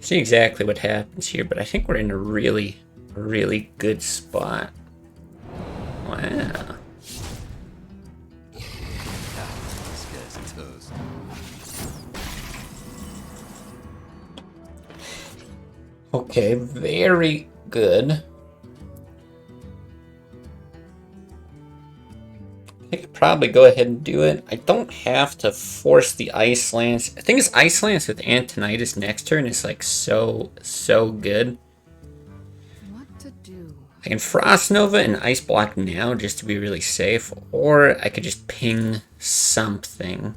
See exactly what happens here, but I think we're in a really, really good spot. Wow. This guy's toast. Okay, very good. I could probably go ahead and do it. I don't have to force the Ice Lance. I think it's Ice Lance with Antonidas next turn is like so good. What to do? I can Frost Nova and Ice Block now just to be really safe, or I could just ping something.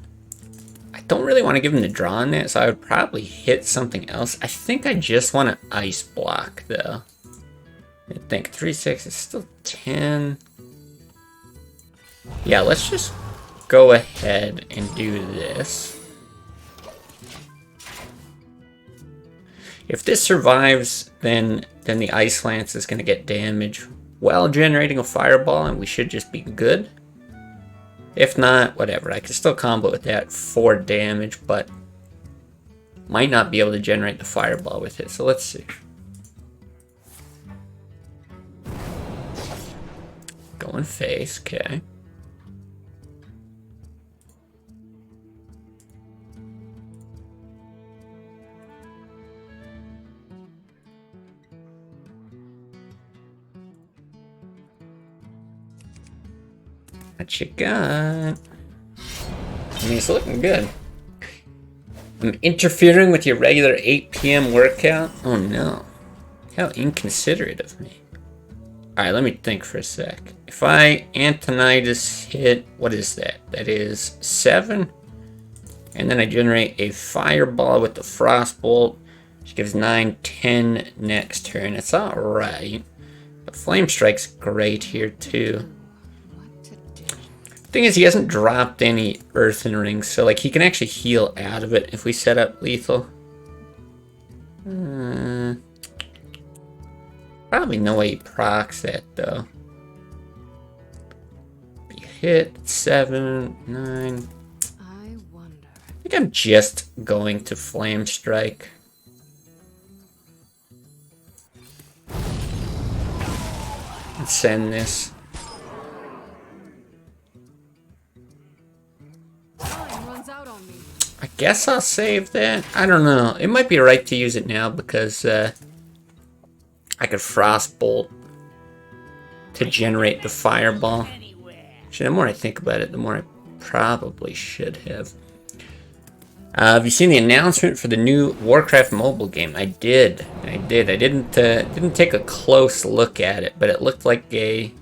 I don't really want to give him the draw on that, so I would probably hit something else. I think I just want to Ice Block though. I think 3-6 is still 10. Yeah, let's just go ahead and do this. If this survives, then the Ice Lance is going to get damage while generating a Fireball, and we should just be good. If not, whatever. I can still combo with that for damage, but might not be able to generate the Fireball with it. So let's see. Going face, okay. What you got? I mean, it's looking good. I'm interfering with your regular 8 p.m. workout? Oh no. How inconsiderate of me. Alright, let me think for a sec. If I Antonidas hit, what is that? That is 7. And then I generate a Fireball with the Frostbolt, which gives 9, 10 next turn. It's alright. But Flame Strike's great here too. Thing is, he hasn't dropped any Earthen Rings, so like he can actually heal out of it if we set up lethal. Probably no way he procs that though. You hit 7, 9. I wonder. I think I'm just going to Flame Strike. And send this. Time runs out on me. I guess I'll save that. I don't know. It might be right to use it now because I could Frostbolt to generate the Fireball. Actually, the more I think about it, the more I probably should have. Have you seen the announcement for the new Warcraft mobile game? I did. I didn't take a close look at it, but it looked like a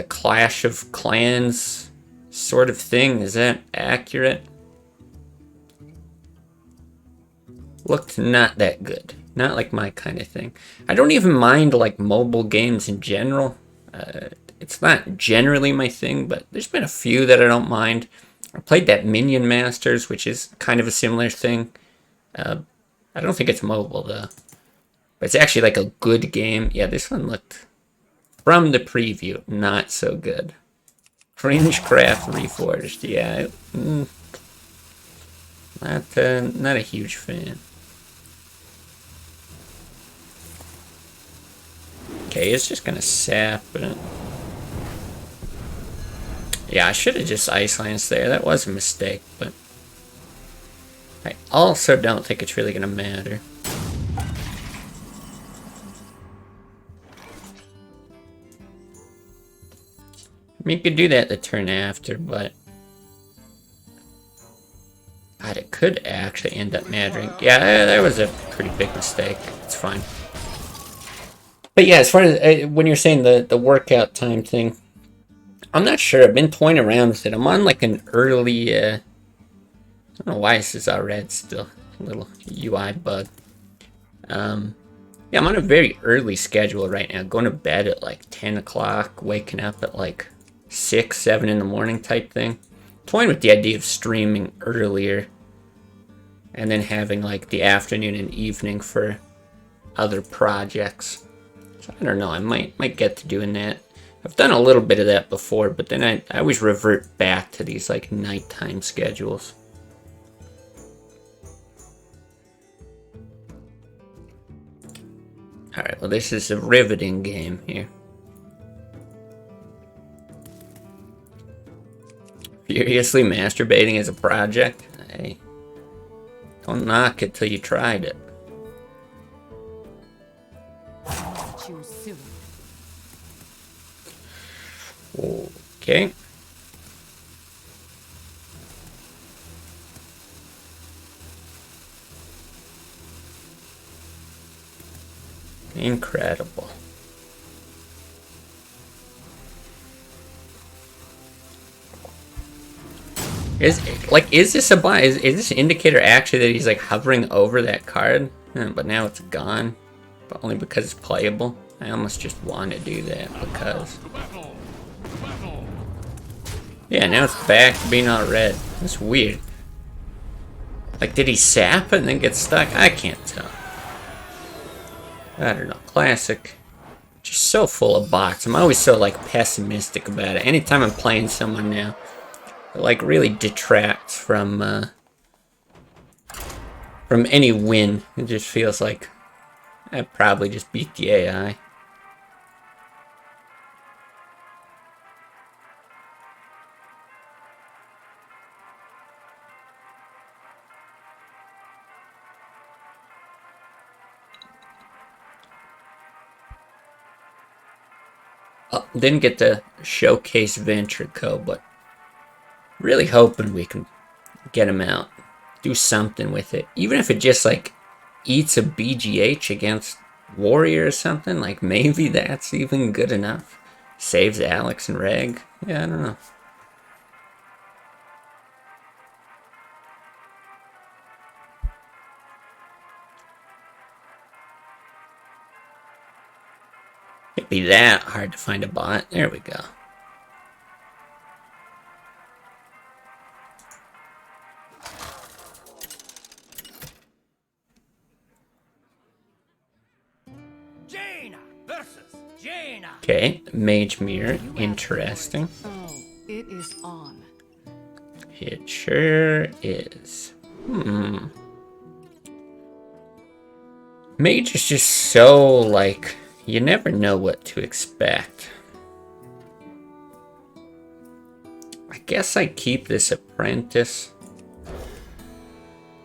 Clash of Clans sort of thing. Is that accurate? Looked not that good. Not like my kind of thing. I don't even mind like mobile games in general. It's not generally my thing, but there's been a few that I don't mind. I played that Minion Masters, which is kind of a similar thing. I don't think it's mobile though. But it's actually like a good game. Yeah, this one looked, from the preview, not so good. Cringecraft Reforged, yeah. Not a huge fan. Okay, it's just gonna sap it. Yeah, I should have just Ice Lance there. That was a mistake, but I also don't think it's really gonna matter. I mean, you could do that the turn after, but God, it could actually end up mattering. Yeah, that was a pretty big mistake. It's fine. But yeah, as far as when you're saying the workout time thing, I'm not sure. I've been toying around with it. I'm on like an early, I don't know why this is all red still. A little UI bug. Yeah, I'm on a very early schedule right now. Going to bed at like 10 o'clock, waking up at like 6, 7 in the morning type thing. Toying with the idea of streaming earlier. And then having like the afternoon and evening for other projects. So I don't know, I might get to doing that. I've done a little bit of that before, but then I always revert back to these like nighttime schedules. Alright, well this is a riveting game here. Furiously masturbating as a project? Hey, don't knock it till you tried it. Choose soon. Okay. Incredible. Is this a buy? Is this indicator actually that he's like hovering over that card? But now it's gone. But only because it's playable. I almost just want to do that because. Yeah, now it's back to being all red. That's weird. Like, did he sap and then get stuck? I can't tell. I don't know. Classic. Just so full of bots. I'm always so like pessimistic about it. Anytime I'm playing someone now, it like really detracts from any win. It just feels like I probably just beat the AI. Oh, didn't get to showcase Ventrico, but really hoping we can get him out. Do something with it. Even if it just like eats a BGH against Warrior or something, like maybe that's even good enough. Saves Alex and Reg. Yeah, I don't know. Can't be that hard to find a bot. There we go. Jaina versus Jaina. Okay, Mage Mirror. Interesting. Oh, it is on. It sure is. Mage is just so, like, you never know what to expect. I guess I keep this Apprentice.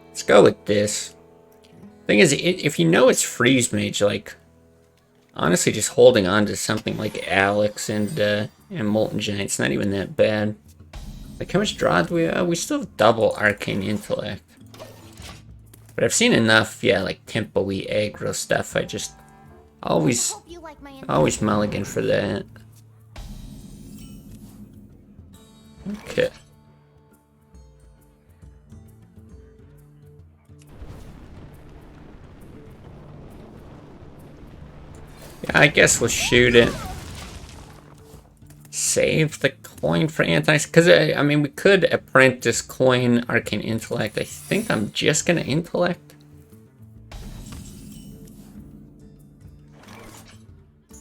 Let's go with this. Thing is, if you know it's Freeze Mage, like, honestly, just holding on to something like Alex and Molten Giant's not even that bad. Like, how much draw do we have? We still have double Arcane Intellect. But I've seen enough, yeah, like tempo-y aggro stuff. I just always mulligan for that. Okay. Yeah, I guess we'll shoot it. Save the coin for anti, because I mean we could Apprentice coin Arcane Intellect. I think I'm just gonna Intellect.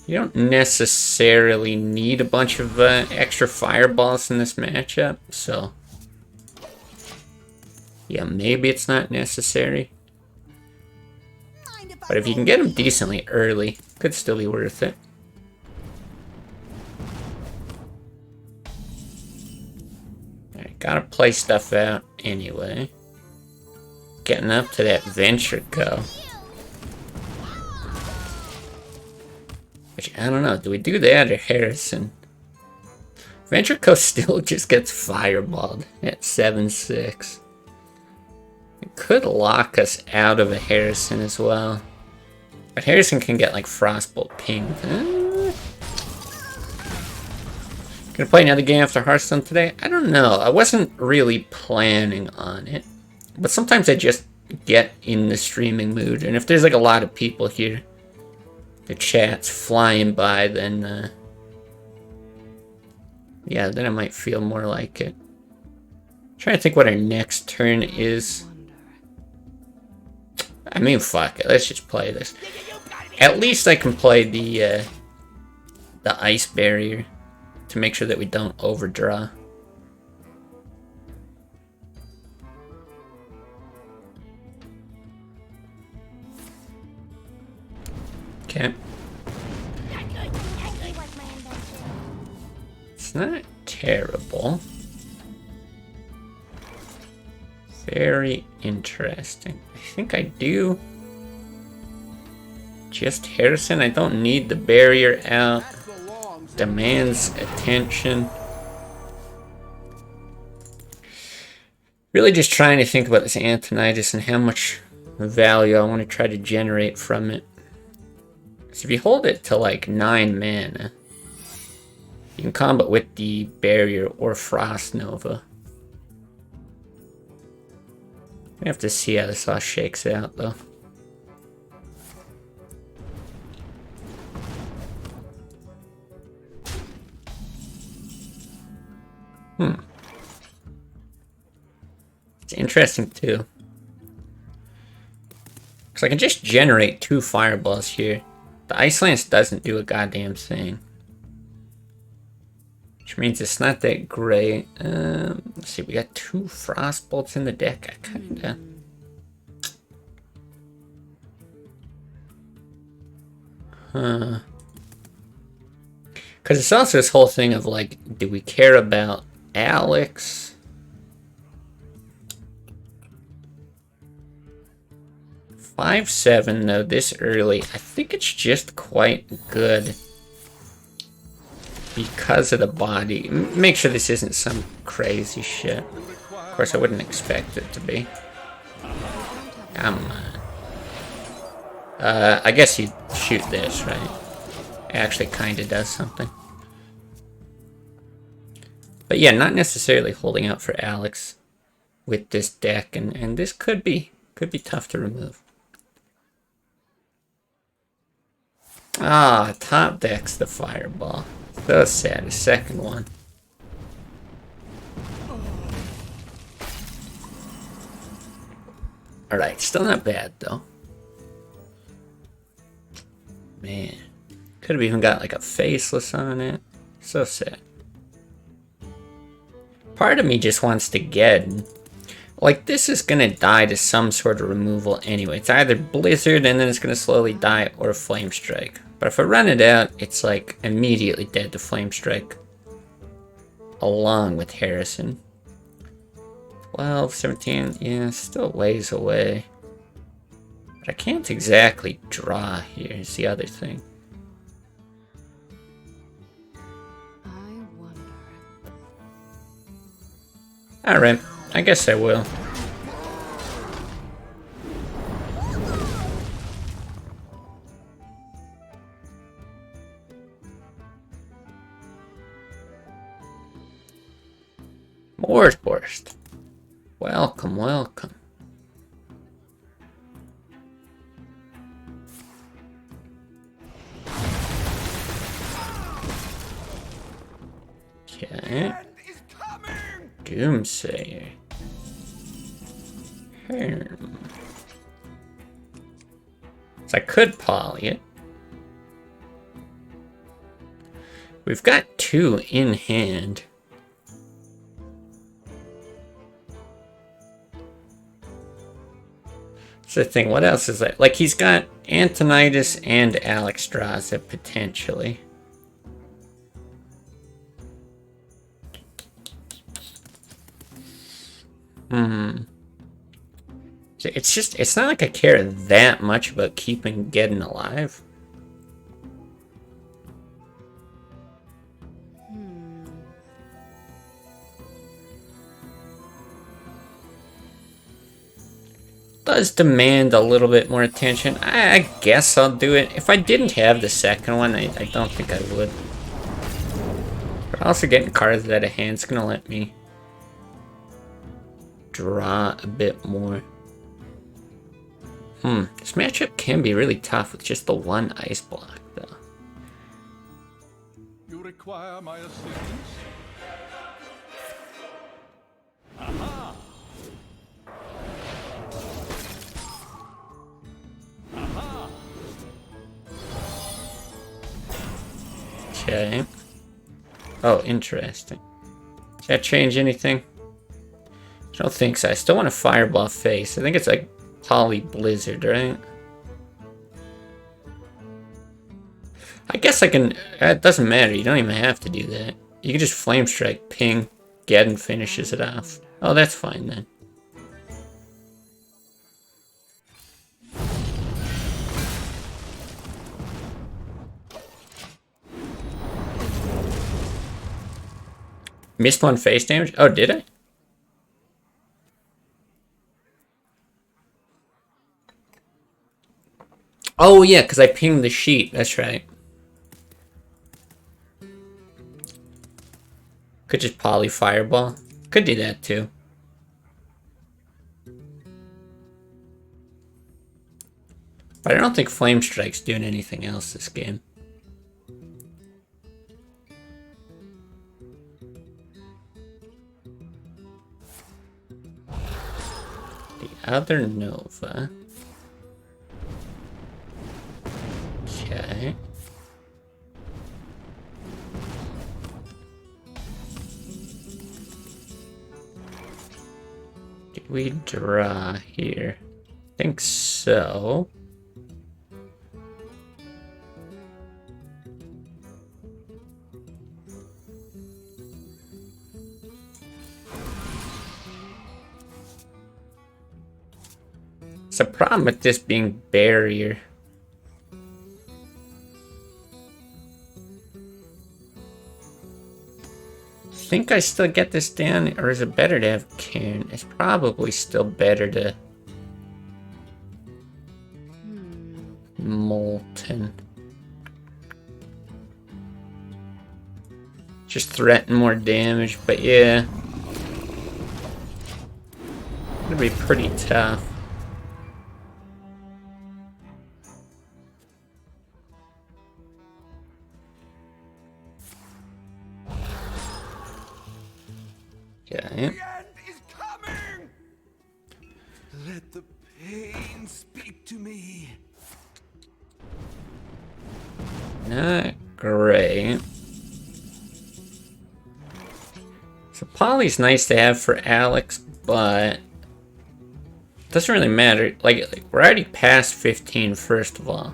You don't necessarily need a bunch of extra fireballs in this matchup, so yeah, maybe it's not necessary. But if you can get them decently early, could still be worth it. Alright, gotta play stuff out anyway. Getting up to that Ventrico. Which, I don't know, do we do that or Harrison? Ventrico still just gets fireballed at 7-6. It could lock us out of a Harrison as well. But Harrison can get like Frostbolt pinged. Gonna play another game after Hearthstone today? I don't know. I wasn't really planning on it. But sometimes I just get in the streaming mood. And if there's like a lot of people here, the chat's flying by, then yeah, then I might feel more like it. Trying to think what our next turn is. I mean, fuck it. Let's just play this. At least I can play the ice barrier to make sure that we don't overdraw. Okay. It's not terrible. Very interesting. I think I do. Just Harrison. I don't need the barrier out. Demands attention. Really just trying to think about this Antonitis and how much value I want to try to generate from it. So if you hold it to like 9 mana, you can combat with the barrier or Frost Nova. I have to see how this all shakes out though. It's interesting too. Because I can just generate 2 fireballs here. The Ice Lance doesn't do a goddamn thing. Which means it's not that great. Let's see, we got 2 Frost Bolts in the deck. I kinda... Huh. Because it's also this whole thing of like, do we care about Alex? 5/7 though, this early. I think it's just quite good because of the body. Make sure this isn't some crazy shit. Of course, I wouldn't expect it to be. Come on. I guess you shoot this, right? It actually kind of does something. But yeah, not necessarily holding out for Alex with this deck, and this could be tough to remove. Ah, top deck's the fireball. So sad, the second one. Alright, still not bad though. Man. Could have even got like a faceless on it. So sad. Part of me just wants to get... Like, this is gonna die to some sort of removal anyway. It's either Blizzard and then it's gonna slowly die, or Flame Strike. But if I run it out, it's like immediately dead to Flame Strike. Along with Harrison. 12, 17, yeah, still ways away. But I can't exactly draw here, is the other thing. I wonder. Alright, I guess I will. Mordhorst. Welcome, welcome. Okay. Doomsayer. So I could poly it. We've got 2 in hand. That's the thing, what else is that? Like, he's got Antonitis and Alexstrasza, potentially. It's just, it's not like I care that much about keeping Geddon alive. Does demand a little bit more attention. I guess I'll do it. If I didn't have the second one, I don't think I would. But also getting cards out of hand is going to let me draw a bit more. This matchup can be really tough with just the 1 ice block, though. You require my assistance? Aha! Aha! Okay. Oh, interesting. Does that change anything? I don't think so. I still want a fireball face. I think it's like Poly Blizzard, right? I guess I can... It doesn't matter. You don't even have to do that. You can just Flame Strike, ping, get, and finishes it off. Oh, that's fine then. Missed one face damage? Oh, did I? Oh, yeah, because I pinged the sheet. That's right. Could just poly fireball. Could do that too. But I don't think Flame Strike's doing anything else this game. The other Nova. Okay. Did we draw here? I think so. It's a problem with this being barrier. I think I still get this down, or is it better to have Cairn? It's probably still better to Molten. Just threaten more damage, but yeah. It'll be pretty tough. Okay. The end is coming! Let the pain speak to me. Not great. So Poly's nice to have for Alex, but it doesn't really matter. Like we're already past 15, first of all.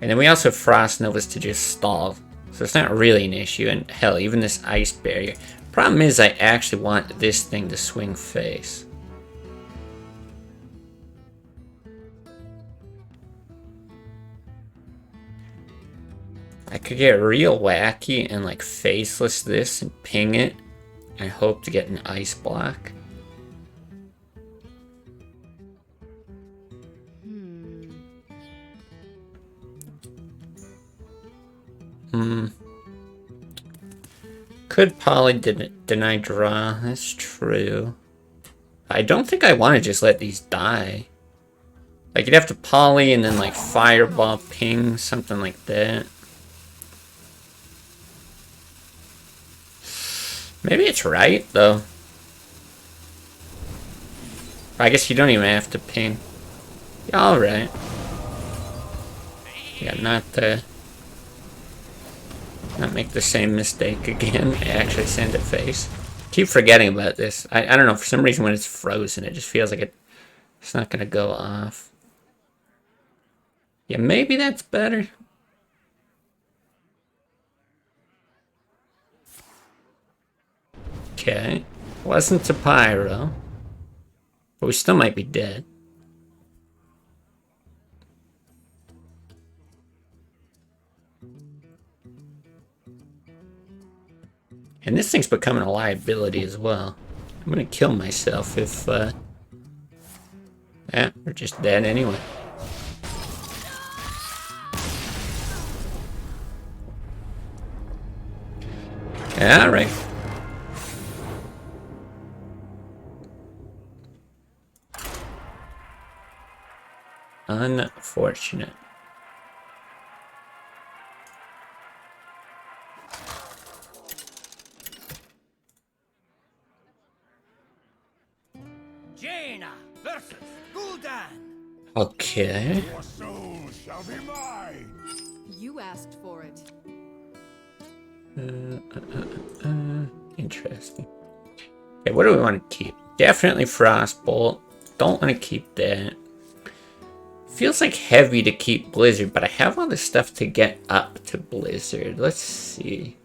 And then we also have Frost Novas to just stall. So it's not really an issue. And hell, even this ice barrier. Problem is I actually want this thing to swing face. I could get real wacky and like faceless this and ping it and hope to get an ice block. Could poly deny draw, that's true. I don't think I want to just let these die. Like you'd have to poly and then like fireball ping, something like that. Maybe it's right, though. I guess you don't even have to ping. Yeah, alright. Yeah, not make the same mistake again. Actually send it face. Keep forgetting about this. I don't know, for some reason when it's frozen, it just feels like it's not gonna go off. Yeah, maybe that's better. Okay. Wasn't a pyro. But we still might be dead. And this thing's becoming a liability as well. I'm gonna kill myself if, yeah, we're just dead anyway. Alright. Unfortunate. Jaina versus Gul'dan. Okay. Your soul shall be mine. You asked for it. Interesting. Okay, what do we want to keep? Definitely Frostbolt. Don't want to keep that. Feels like heavy to keep Blizzard, but I have all this stuff to get up to Blizzard. Let's see.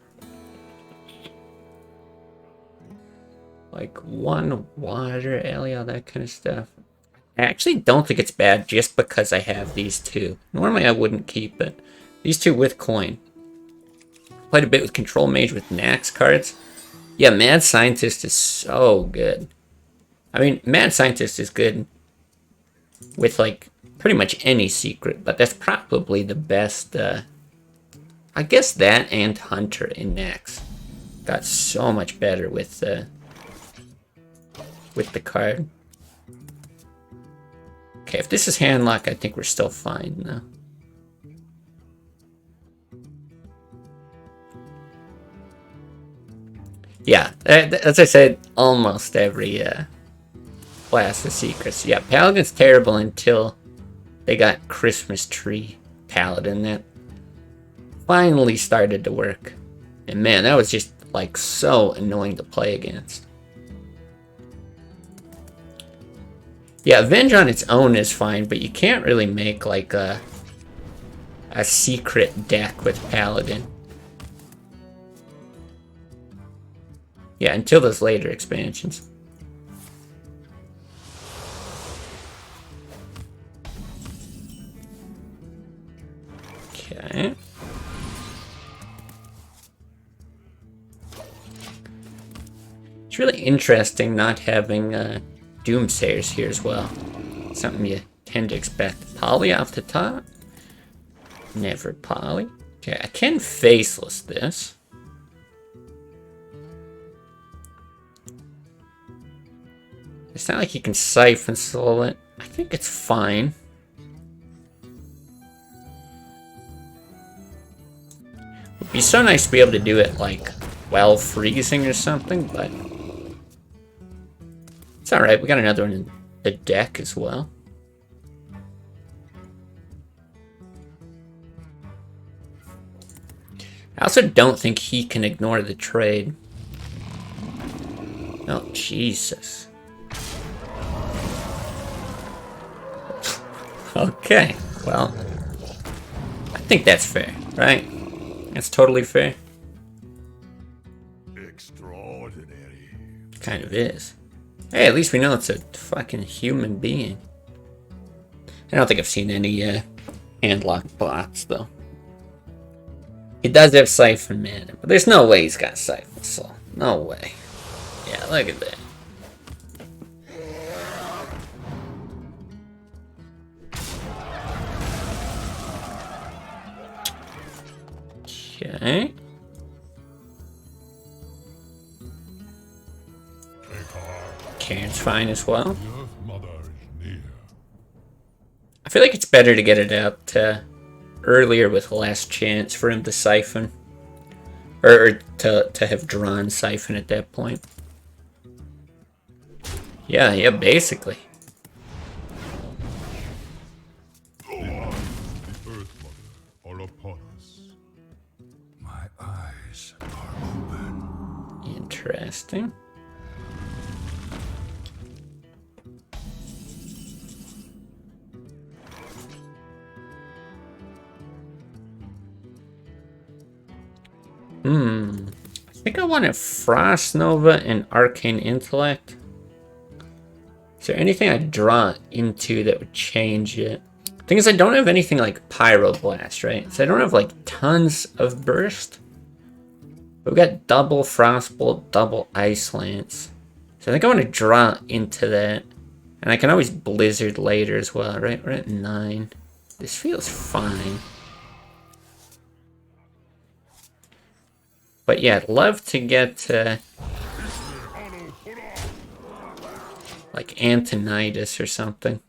Like 1 water, alley, all that kind of stuff. I actually don't think it's bad just because I have these 2. Normally I wouldn't keep it. These 2 with coin. Played a bit with Control Mage with Nax cards. Yeah, Mad Scientist is so good. I mean, Mad Scientist is good with like pretty much any secret, but that's probably the best. I guess that and Hunter in Nax got so much better with the card. Okay, if this is handlock, I think we're still fine now. Yeah, as I said, almost every class of secrets. Yeah, Paladin's terrible until they got Christmas Tree Paladin. That finally started to work. And man, that was just like so annoying to play against. Yeah, Avenge on its own is fine, but you can't really make like a secret deck with Paladin. Yeah, until those later expansions. Okay. It's really interesting not having Doomsayers here as well. Something you tend to expect. Poly off the top? Never Poly. Okay, I can Faceless this. It's not like you can Siphon Soul it. I think it's fine. It'd be so nice to be able to do it like while freezing or something, but it's alright. We got another one in the deck as well. I also don't think he can ignore the trade. Oh, Jesus. Okay, well, I think that's fair, right? That's totally fair. Extraordinary. Kind of is. Hey, at least we know it's a fucking human being. I don't think I've seen any handlock bots, though. He does have Siphon Mana, but there's no way he's got Siphon Soul. No way. Yeah, look at that. Okay. Karen's fine as well. I feel like it's better to get it out earlier with less chance for him to siphon. Or to have drawn Siphon at that point. Yeah, basically. The Earth Mother are upon us. My eyes are open. Interesting. I think I wanted Frost Nova and Arcane Intellect. Is there anything I'd draw into that would change it? Thing is, I don't have anything like Pyroblast, right? So I don't have like tons of burst. But we've got double Frostbolt, double Ice Lance. So I think I want to draw into that. And I can always Blizzard later as well, right? We're at 9. This feels fine. But yeah, I'd love to get like Antonidas or something.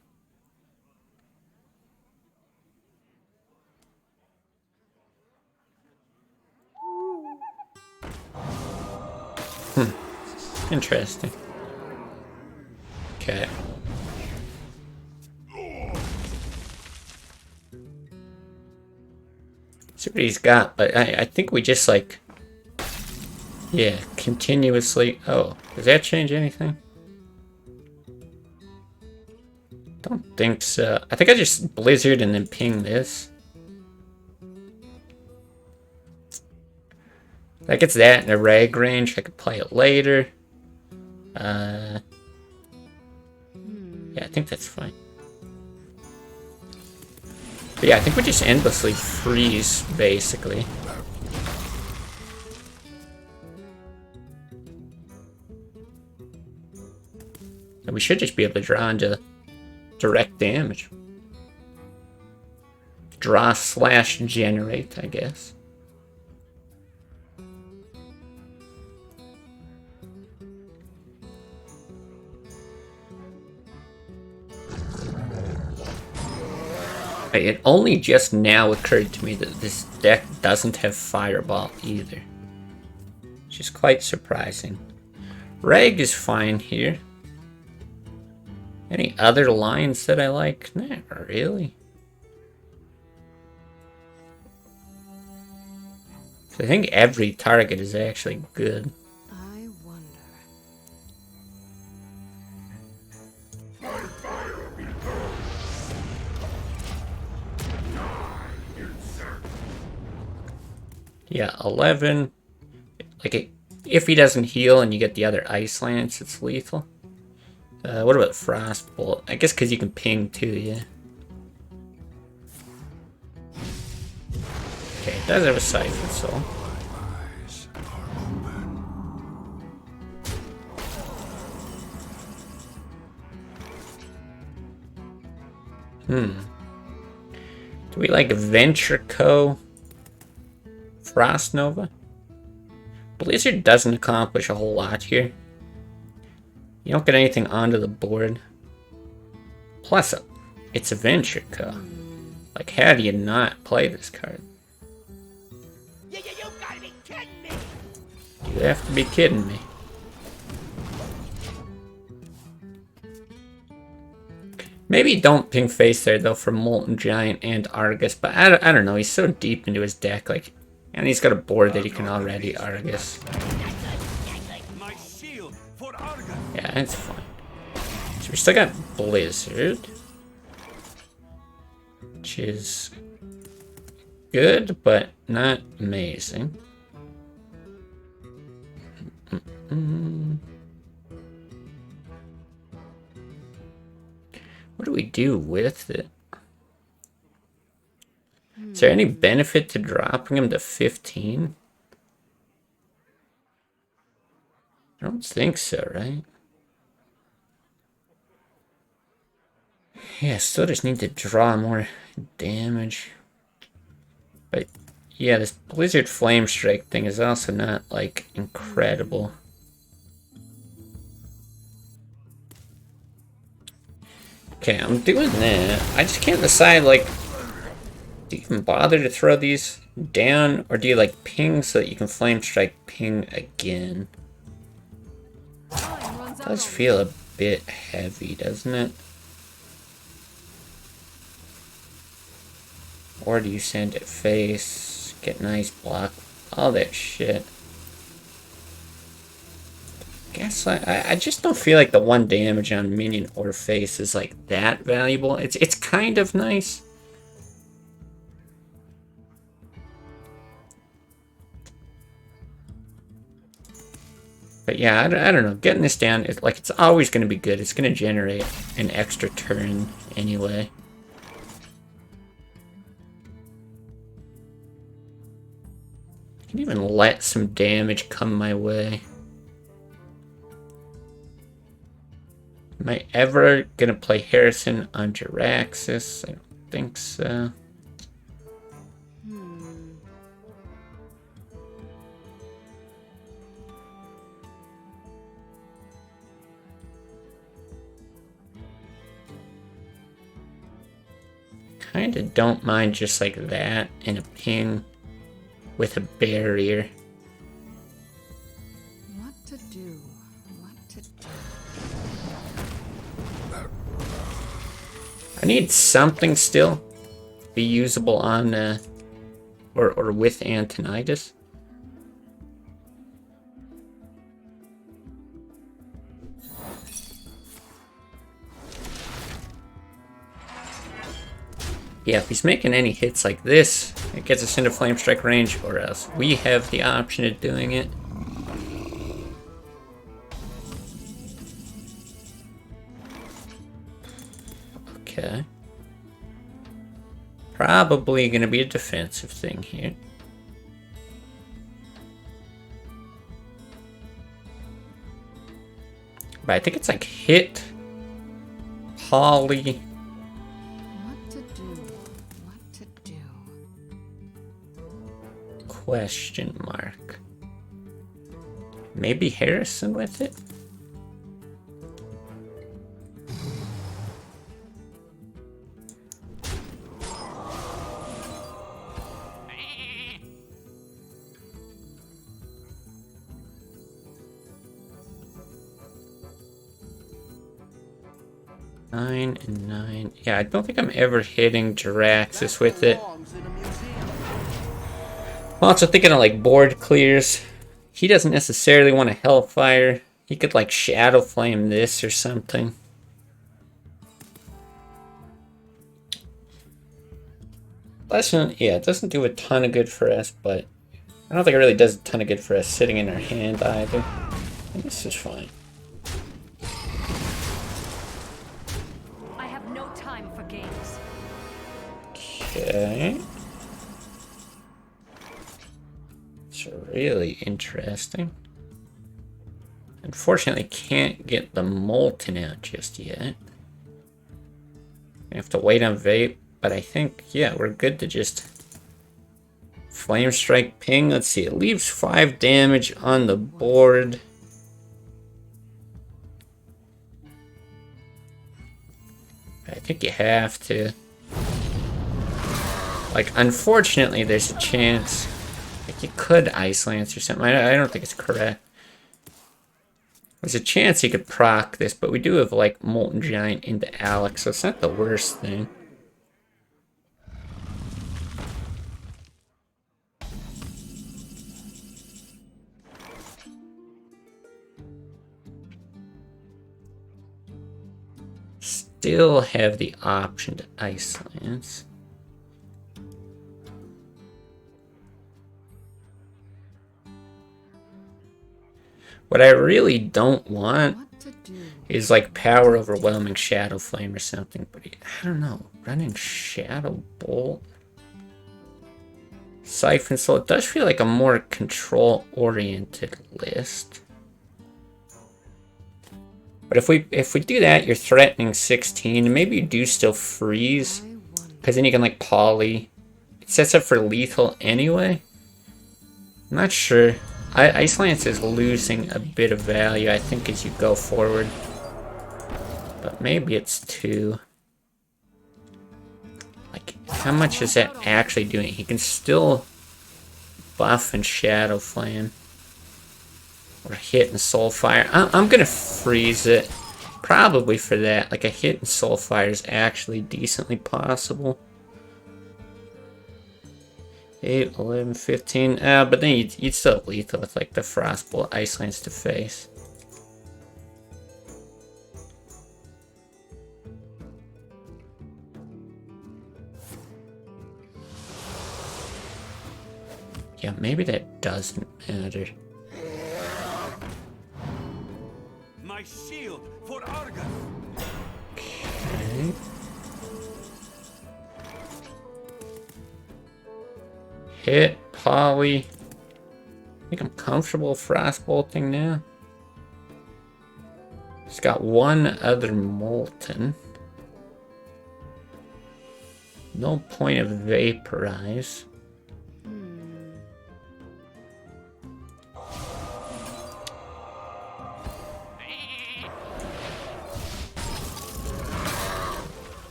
Interesting. Okay. See what he's got, but I think we just like... Yeah, continuously... Oh, does that change anything? Don't think so. I think I just Blizzard and then ping this. That gets that in a rag range. I could play it later. Yeah, I think that's fine. But yeah, I think we just endlessly freeze, basically. And we should just be able to draw into direct damage. Draw slash generate, I guess. It only just now occurred to me that this deck doesn't have Fireball either. Which is quite surprising. Rag is fine here. Any other lines that I like? Not really. I think every target is actually good. I wonder. Yeah, 11. Like, if he doesn't heal and you get the other Ice Lance, it's lethal. What about Frostbolt? I guess because you can ping too, yeah. Okay, it does have a Siphon Soul. Do we like Venture Co? Frost Nova? Blizzard doesn't accomplish a whole lot here. You don't get anything onto the board. Plus, it's a Venture Co. Like, how do you not play this card? You gotta be kidding me! You have to be kidding me. Maybe don't ping face there, though, for Molten Giant and Argus. But I don't know, he's so deep into his deck, like... And he's got a board that he can already Argus. My shield for Argus. Yeah, it's fine. So we still got Blizzard. Which is good, but not amazing. What do we do with it? Is there any benefit to dropping him to 15? I don't think so, right? Yeah, still just need to draw more damage. But yeah, this Blizzard Flame Strike thing is also not, like, incredible. Okay, I'm doing that. I just can't decide, like, do you even bother to throw these down, or do you, like, ping so that you can Flame Strike ping again? It does feel a bit heavy, doesn't it? Or do you send it face, get nice block, all that shit? Guess I just don't feel like the 1 damage on minion or face is like that valuable. It's kind of nice. But yeah, I don't know. Getting this down, it's always going to be good. It's going to generate an extra turn anyway. I can even let some damage come my way. Am I ever gonna play Harrison on Jiraxis? I don't think so. Kinda don't mind just like that and a ping with a barrier. What to do? What to do? I need something still be usable on or with Antonidas. Yeah, if he's making any hits like this, it gets us into flame strike range, or else we have the option of doing it. Okay. Probably gonna be a defensive thing here. But I think it's like hit, poly. What to do? What to do? Question mark. Maybe Harrison with it? Nine and 9. Yeah, I don't think I'm ever hitting Jiraxis with it. I'm also thinking of like board clears. He doesn't necessarily want a Hellfire. He could like Shadow Flame this or something. Yeah, it doesn't do a ton of good for us, but I don't think it really does a ton of good for us sitting in our hand either. And this is fine. I have no time for games. Okay. It's really interesting. Unfortunately, can't get the Molten out just yet. I have to wait on Vape, but I think, yeah, we're good to just Flame Strike Ping. Let's see, it leaves 5 damage on the board. I think you have to. Like, unfortunately, there's a chance. Like, you could Ice Lance or something. I don't think it's correct. There's a chance you could proc this, but we do have, like, Molten Giant into Alex, so it's not the worst thing. Still have the option to Ice Lance. What I really don't want is like Power Overwhelming Shadow Flame or something, but I don't know. Running Shadow Bolt, Siphon Soul, it does feel like a more control-oriented list. But if we do that, you're threatening 16. Maybe you do still freeze, because then you can like poly. It sets up for lethal anyway. I'm not sure. Ice Lance is losing a bit of value, I think, as you go forward. But maybe it's 2. Like, how much is that actually doing? He can still buff and Shadow Flame. Or hit and Soulfire. I'm gonna freeze it. Probably for that. Like, a hit and Soulfire is actually decently possible. 8, 11, 15. But then you'd still have lethal with like the Frostbolt, Ice Lance to face. Yeah, maybe that doesn't matter. My shield for Argus. Okay. Hit, poly. I think I'm comfortable frostbolting now. It's got one other molten. No point of vaporize.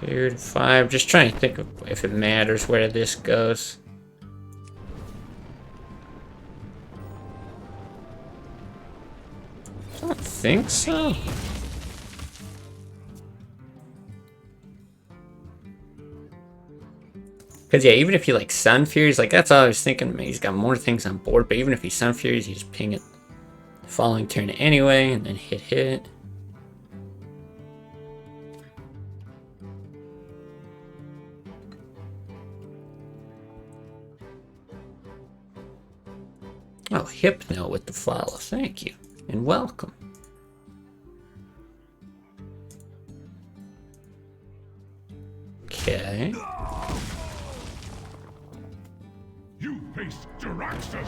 Tiered 5. Just trying to think of if it matters where this goes. I don't think so. Because, yeah, even if you, like, Sun Furies, like, that's all I was thinking. Maybe he's got more things on board. But even if he Sun Furies, you just ping it the following turn anyway, and then hit. Oh, Hypno with the follow. Thank you. And welcome. Okay. You face Jaraxxus,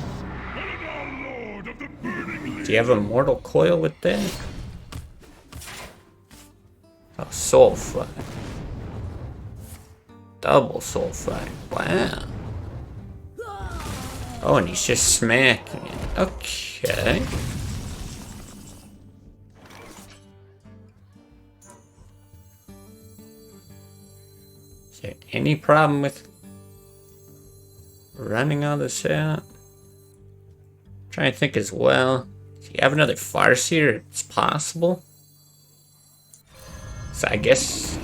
Eladar Lord of the Burning Do you have a Mortal Coil with that? Oh, Soul Fire. Double Soul Fire. Wow. Oh, and he's just smacking it. Okay. Is there any problem with running all this out? I'm trying to think as well. Do you have another Farseer? It's possible. So I guess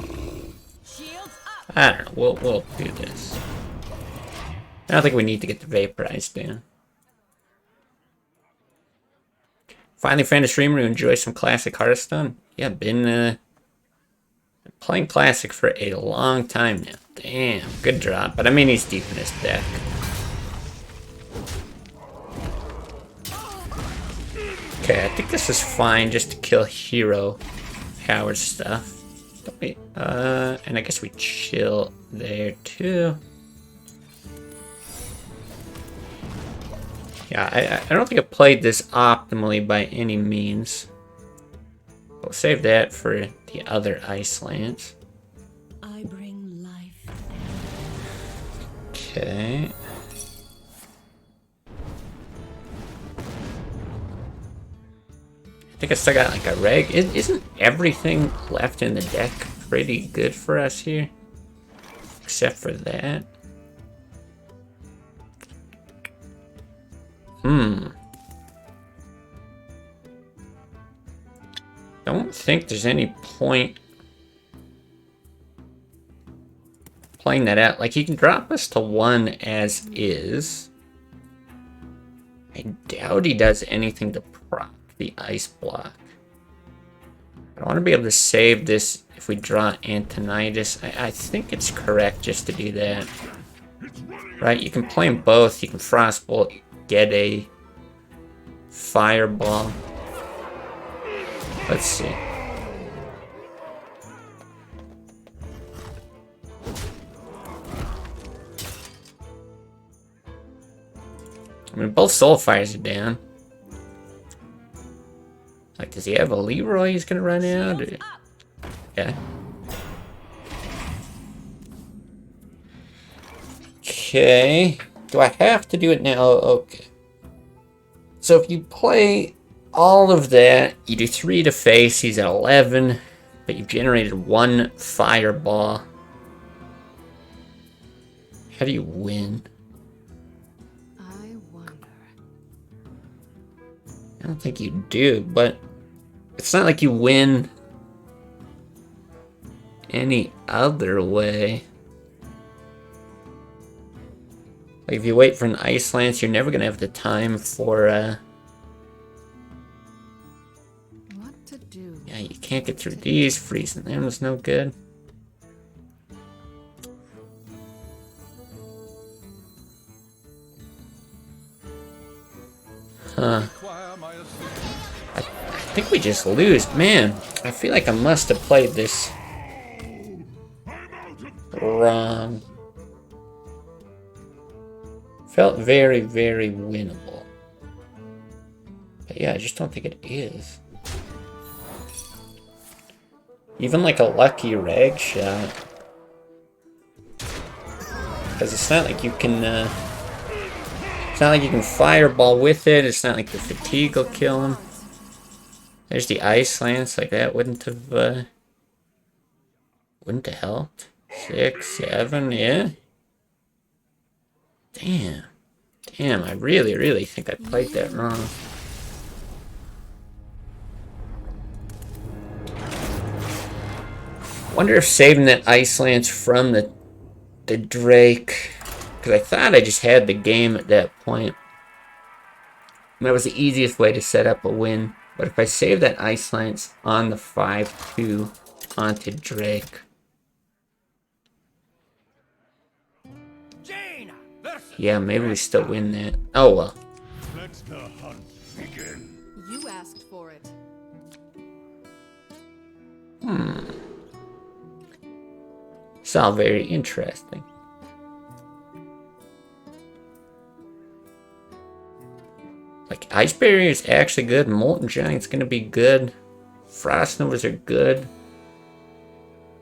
I don't know. We'll do this. I don't think we need to get the Vaporized down. Finally found a streamer who enjoys some classic Hearthstone. Yeah, been playing classic for a long time now. Damn, good drop. But I mean, he's deep in his deck. Okay, I think this is fine just to kill hero power stuff. Don't we, and I guess we chill there too. Yeah, I don't think I played this optimally by any means. We'll save that for the other ice lands. I bring life. Okay. I think I still got like a reg. Isn't everything left in the deck pretty good for us here? Except for that. Don't think there's any point playing that out. Like, he can drop us to 1 as is. I doubt he does anything to proc the ice block. I want to be able to save this if we draw Antonidas. I think it's correct just to do that. Right, you can play them both. You can Frostbolt, get a Fireball. Let's see. I mean, both Soul Fires are down. Like, does he have a Leroy he's gonna run out? Or... Yeah. Okay. Do I have to do it now? Okay. So if you play all of that, you do 3 to face, he's at 11, but you've generated 1 Fireball. How do you win? I wonder. I don't think you do, but it's not like you win any other way. Like, if you wait for an Ice Lance, you're never gonna have the time for, What to do? yeah, you can't get through these. Freezing them was no good. Huh. I think we just lose. Man, I feel like I must have played this wrong. Felt very, very winnable. But yeah, I just don't think it is. Even like a lucky rag shot. Because it's not like you can, it's not like you can fireball with it. It's not like the fatigue will kill him. There's the ice lance. Like, that wouldn't have helped. 6, 7, yeah. Damn. Damn, I really, really think I played that wrong. Wonder if saving that Ice Lance from the the Drake, because I thought I just had the game at that point. That was the easiest way to set up a win. But if I save that Ice Lance on the 5-2 onto Drake... Yeah, maybe we still win that. Oh well. Let the hunt begin. You asked for it. It's all very interesting. Like, Ice Barrier is actually good. Molten Giant's gonna be good. Frost Novas are good.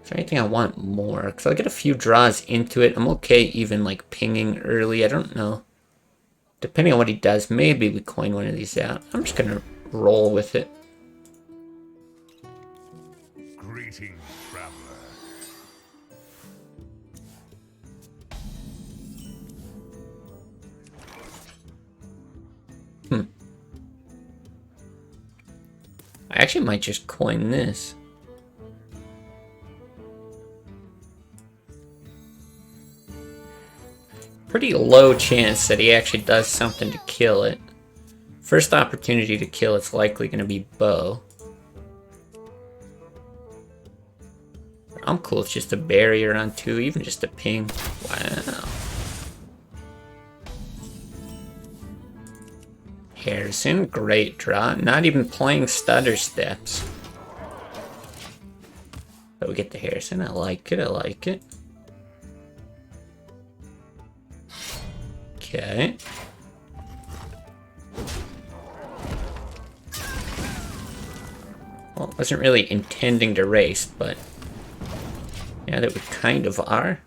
Is there anything I want more? Because I'll get a few draws into it. I'm okay even, like, pinging early. I don't know. Depending on what he does, maybe we coin one of these out. I'm just gonna roll with it. Greetings, traveler. I actually might just coin this. Pretty low chance that he actually does something to kill it. First opportunity to kill it's likely going to be bow. I'm cool, it's just a barrier on 2, even just a ping. Wow. Harrison, great draw. Not even playing stutter steps. But we get the Harrison, I like it, I like it. Okay. Well, wasn't really intending to race, but yeah, that we kind of are.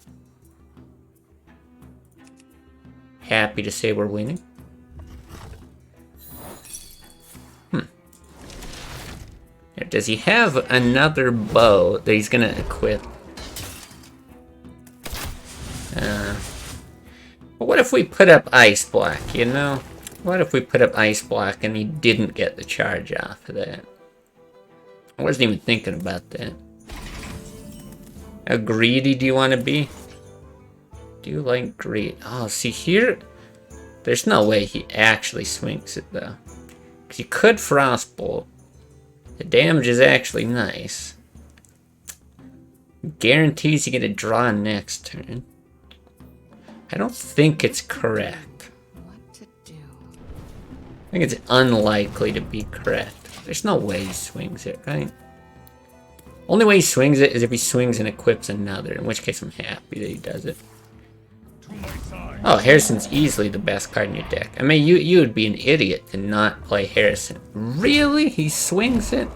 Happy to say we're winning. Does he have another bow that he's gonna equip? But what if we put up Ice Block, you know? What if we put up Ice Block and he didn't get the charge off of that? I wasn't even thinking about that. How greedy do you want to be? Do you like greed? Oh, see here? There's no way he actually swings it, though. Because you could Frostbolt. The damage is actually nice. Guarantees you get a draw next turn. I don't think it's correct. What to do? I think it's unlikely to be correct. There's no way he swings it, right? Only way he swings it is if he swings and equips another, in which case I'm happy that he does it. Oh, Harrison's easily the best card in your deck. I mean, you would be an idiot to not play Harrison. Really? He swings it?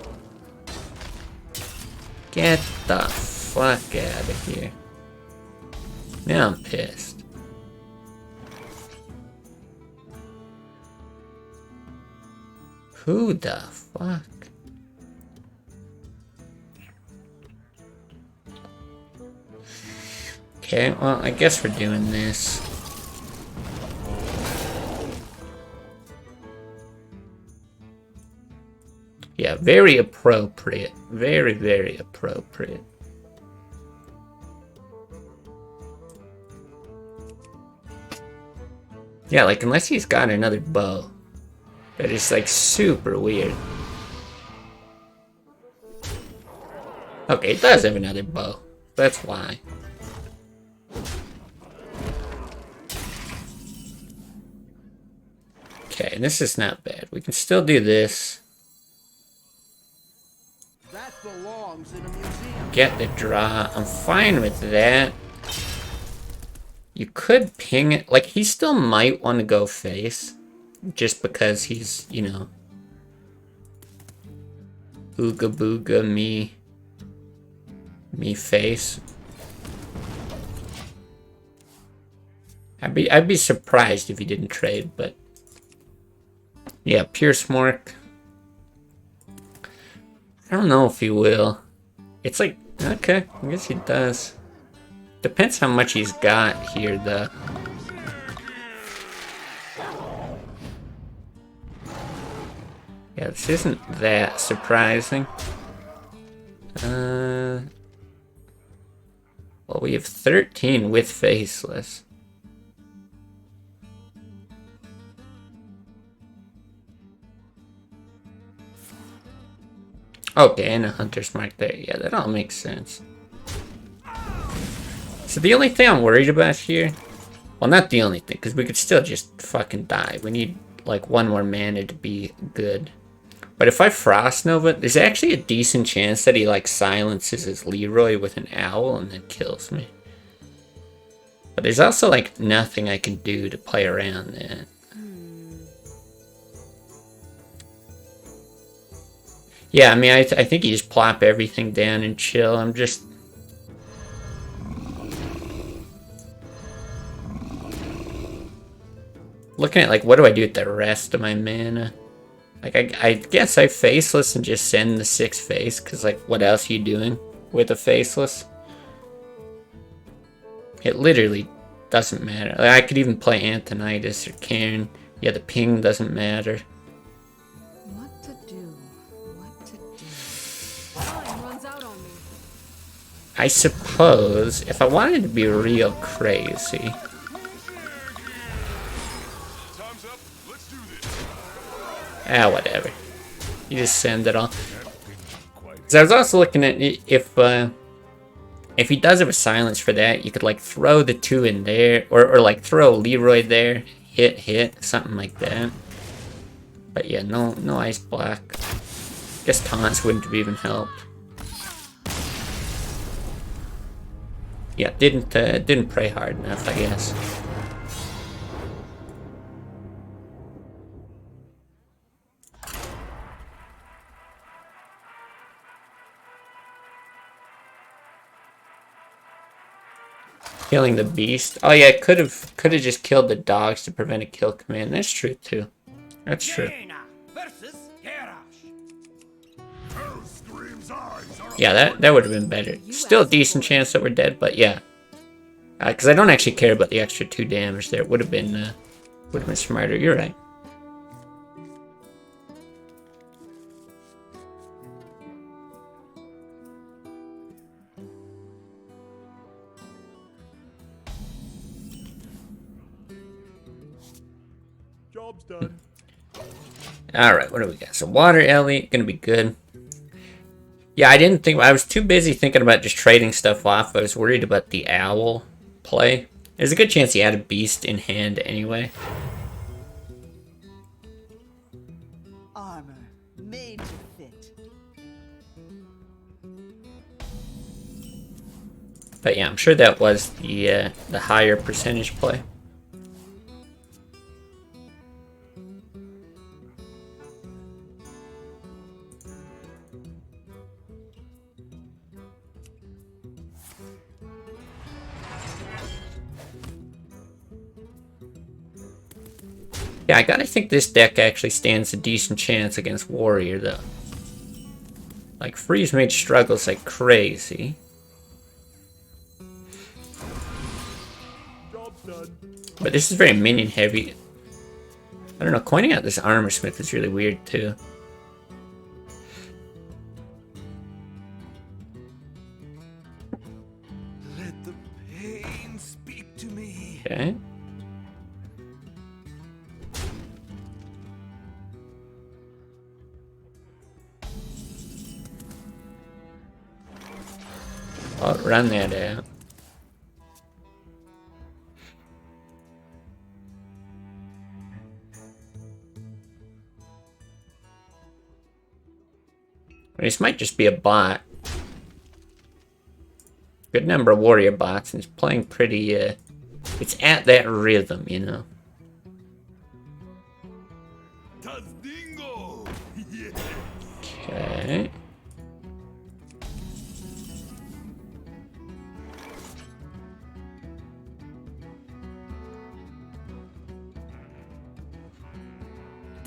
Get the fuck out of here. Now I'm pissed. Who the fuck? Okay, well, I guess we're doing this. Yeah, very appropriate. Very, very appropriate. Yeah, like, unless he's got another bow. That is, like, super weird. Okay, it does have another bow. That's why. Okay, this is not bad. We can still do this. That belongs in a museum. Get the draw. I'm fine with that. You could ping it. Like, he still might want to go face. Just because he's, you know... Ooga booga me. Me face. I'd be surprised if he didn't trade, but... Yeah, Pure Smork. I don't know if he will. It's like, okay, I guess he does. Depends how much he's got here, though. Yeah, this isn't that surprising. Well, we have 13 with Faceless. Okay, and a Hunter's Mark there. Yeah, that all makes sense. So the only thing I'm worried about here... Well, not the only thing, because we could still just fucking die. We need, like, one more mana to be good. But if I Frost Nova, there's actually a decent chance that he, like, silences his Leroy with an owl and then kills me. But there's also, like, nothing I can do to play around that. Yeah, I mean, I think you just plop everything down and chill. I'm just... looking at, like, what do I do with the rest of my mana? Like, I guess I Faceless and just send the 6 face, because, like, what else are you doing with a Faceless? It literally doesn't matter. Like, I could even play Antonidas or Cairn. Yeah, the ping doesn't matter. What to do? What to do? Time runs out on me. I suppose, if I wanted to be real crazy... Ah, whatever. You just send it all. So I was also looking at if he does have a silence for that, you could like throw the 2 in there, or like throw Leroy there, hit, something like that. But yeah, no ice block. Guess taunts wouldn't have even helped. Yeah, didn't pray hard enough, I guess. Killing the beast. Oh yeah, could have just killed the dogs to prevent a kill command. That's true too. That's true. Yeah, that would have been better. Still a decent chance that we're dead, but yeah. Because I don't actually care about the extra 2 damage there. It would have been smarter. You're right. Job's done. Alright, what do we got? So Water Ellie, gonna be good. Yeah, I was too busy thinking about just trading stuff off. I was worried about the owl play. There's a good chance he had a beast in hand anyway. Armor made to fit. But yeah, I'm sure that was the higher percentage play. Yeah, I gotta think this deck actually stands a decent chance against Warrior, though. Like, Freeze Mage struggles like crazy. Job's done. But this is very minion heavy. I don't know, coining out this Armor Smith is really weird, too. Let the pain speak to me. Okay. I'll run that out. This might just be a bot. Good number of warrior bots, and it's playing pretty, it's at that rhythm, you know. Tazdingo! Yeah. Okay.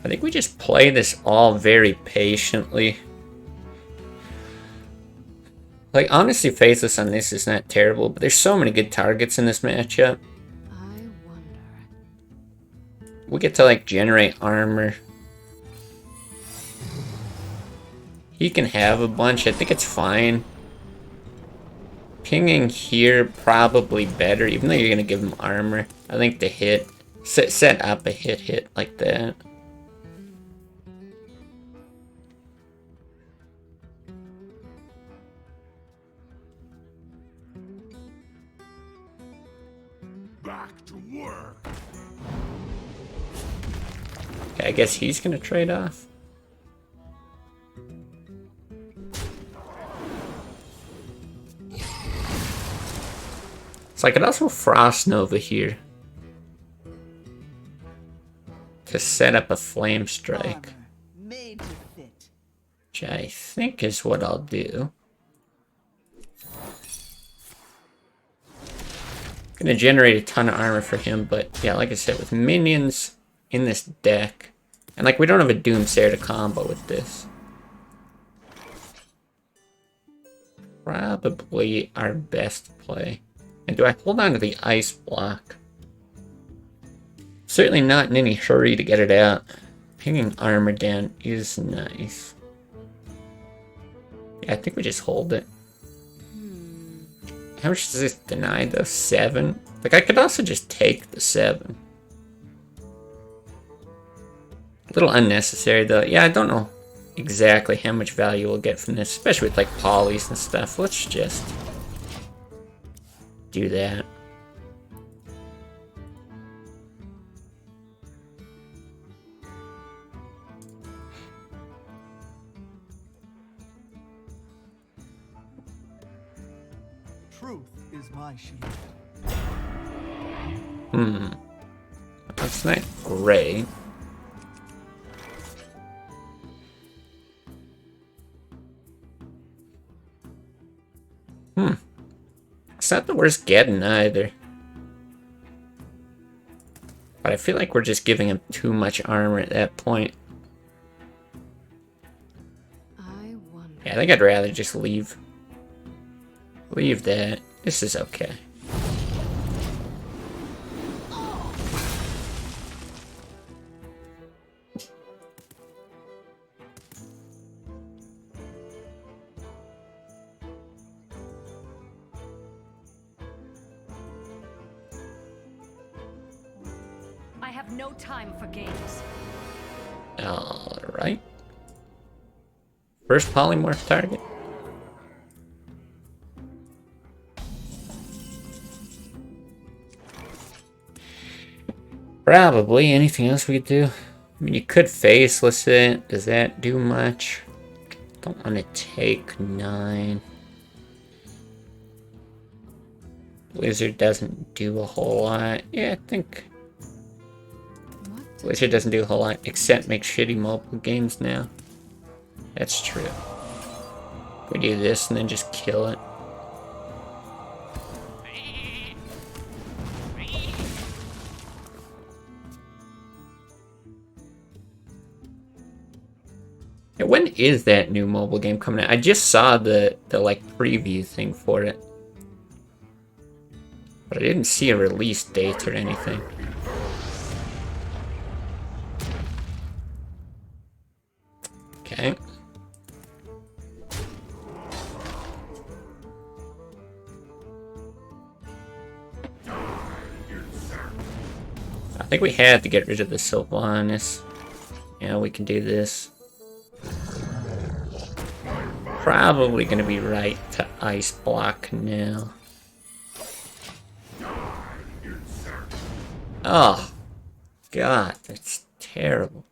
I think we just play this all very patiently. Like, honestly, Faceless on this is not terrible, but there's so many good targets in this matchup. I wonder. We get to, like, generate armor. He can have a bunch. I think it's fine. Pinging here probably better, even though you're gonna give him armor. I think the hit, set up a hit like that. Back to work. Okay, I guess he's gonna trade off. So I could also Frost Nova here to set up a Flame Strike, Armor made to fit. which I think is what I'll do. Gonna generate a ton of armor for him, but yeah, like I said, with minions in this deck, and like we don't have a Doomsayer to combo with this. Probably our best play. And do I hold on to the ice block? Certainly not in any hurry to get it out. Pinging armor down is nice. Yeah, I think we just hold it. How much does this deny though? 7? Like I could also just take the 7. A little unnecessary though. Yeah, I don't know exactly how much value we'll get from this, especially with like polys and stuff. Let's just do that. Truth is my shield. That's not great. It's not the worst getting either. But I feel like we're just giving him too much armor at that point. I wonder. Yeah, I think I'd rather just leave. Leave that. This is okay. I have no time for games. Alright. First polymorph target. Probably. Anything else we could do? I mean, you could faceless it. Does that do much? Don't want to take 9. Blizzard doesn't do a whole lot. Yeah, I think What to Blizzard doesn't do a whole lot except make shitty mobile games now. That's true. We do this and then just kill it. Yeah, when is that new mobile game coming out? I just saw the like preview thing for it. But I didn't see a release date or anything. Okay. I think we had to get rid of the Sylvanas. Yeah, we can do this. Probably gonna be right to ice block now. Oh, God, that's terrible.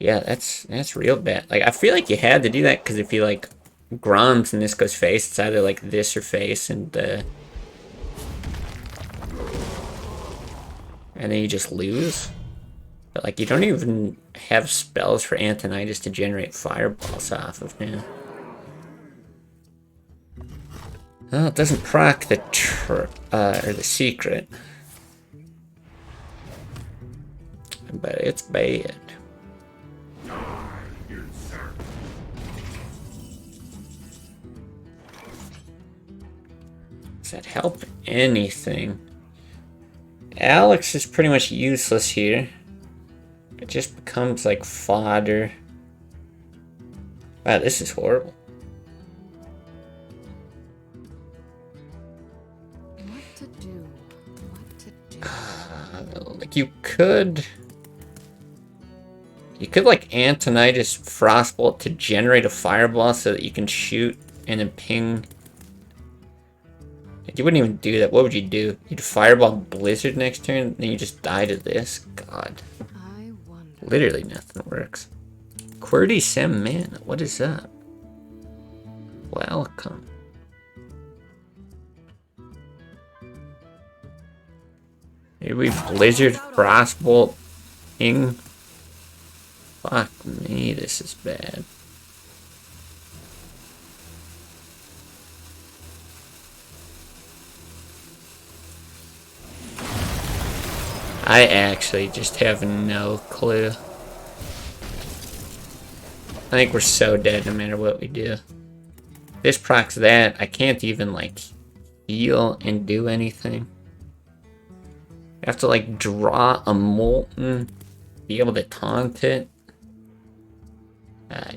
Yeah, that's real bad. Like, I feel like you had to do that because if you like Groms and this goes face, it's either like this or face, and then you just lose. But like, you don't even have spells for Antonidas to generate fireballs off of now. Well, it doesn't proc the or the secret, but it's bad. Does that help anything? Alex is pretty much useless here. It just becomes like fodder. Wow, this is horrible. What to do? What to do? Like you could like Antonitis Frostbolt to generate a fireball so that you can shoot and then ping. You wouldn't even do that. What would you do? You'd fireball Blizzard next turn, then you just die to this? God. I wonder. Literally nothing works. QWERTY Sem Mana, what is that? Welcome. Maybe we Blizzard Frostbolt ping. Fuck me, this is bad. I actually just have no clue. I think we're so dead no matter what we do. This procs that, I can't even like heal and do anything. I have to like draw a Molten, be able to taunt it.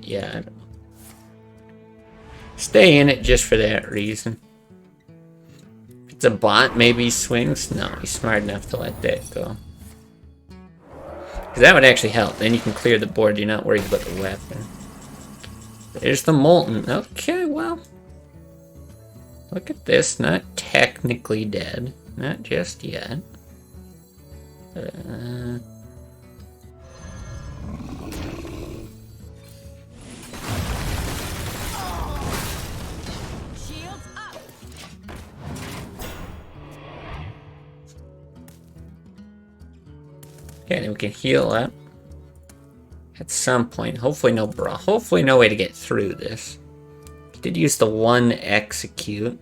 Yeah, I don't know. Stay in it just for that reason. If it's a bot, maybe he swings. No, he's smart enough to let that go. Because that would actually help. Then you can clear the board. You're not worried about the weapon. There's the Molten. Okay, well. Look at this. Not technically dead. Not just yet. Shields up. Okay, then we can heal up. At some point. Hopefully no brawl. Hopefully no way to get through this. He did use the one execute.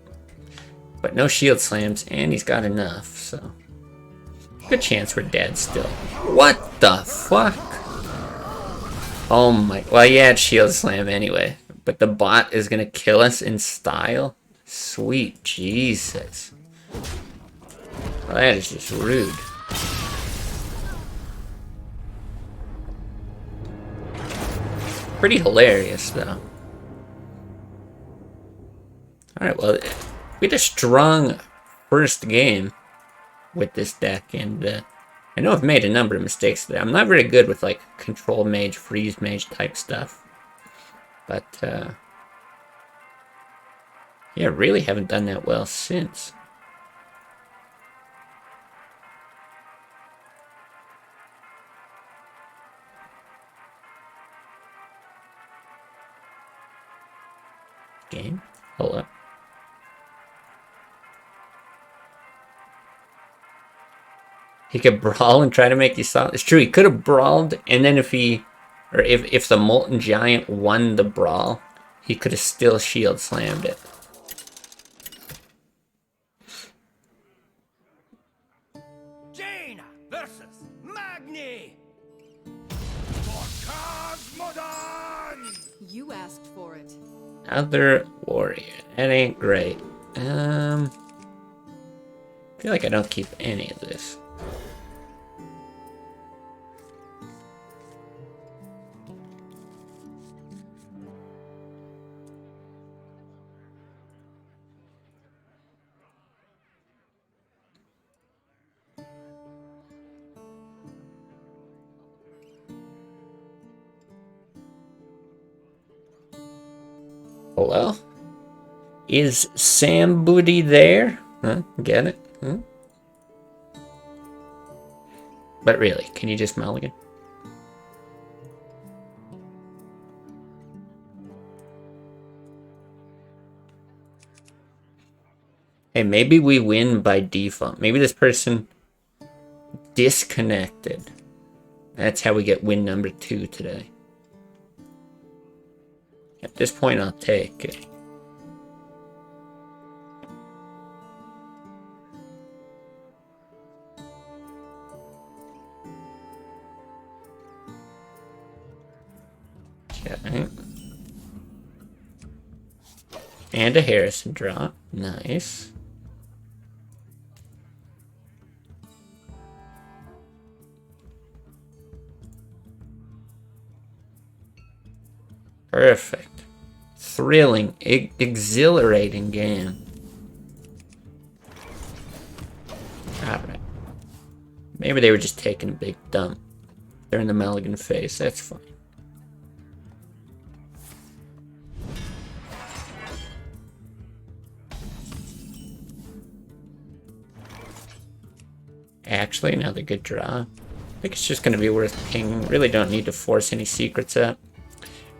But no shield slams, and he's got enough, so. Good chance we're dead still. What the fuck? Oh my. Well, he had shield slam anyway. But the bot is gonna kill us in style? Sweet Jesus. Well, that is just rude. Pretty hilarious, though. Alright, well, we had a strong first game with this deck, and I know I've made a number of mistakes today. I'm not very good with, like, control mage, freeze mage type stuff. But, yeah, really haven't done that well since. Game? Hold up. He could brawl and try to make you solid. It's true, he could have brawled, and then if the Molten Giant won the brawl, he could have still shield slammed it. Jaina versus Magni. For Cosmodon! You asked for it. Other warrior. That ain't great. I feel like I don't keep any of this. Hello? Is Sam Booty there? Huh? Get it? Huh? But really, can you just mulligan? Hey, maybe we win by default. Maybe this person disconnected. That's how we get win number 2 today. At this point, I'll take it. Okay. And a Harrison drop. Nice. Perfect. Thrilling, exhilarating game. Alright. Maybe they were just taking a big dump. They're in the Mulligan phase, that's fine. Actually, another good draw. I think it's just going to be worth pinging. Really don't need to force any secrets up.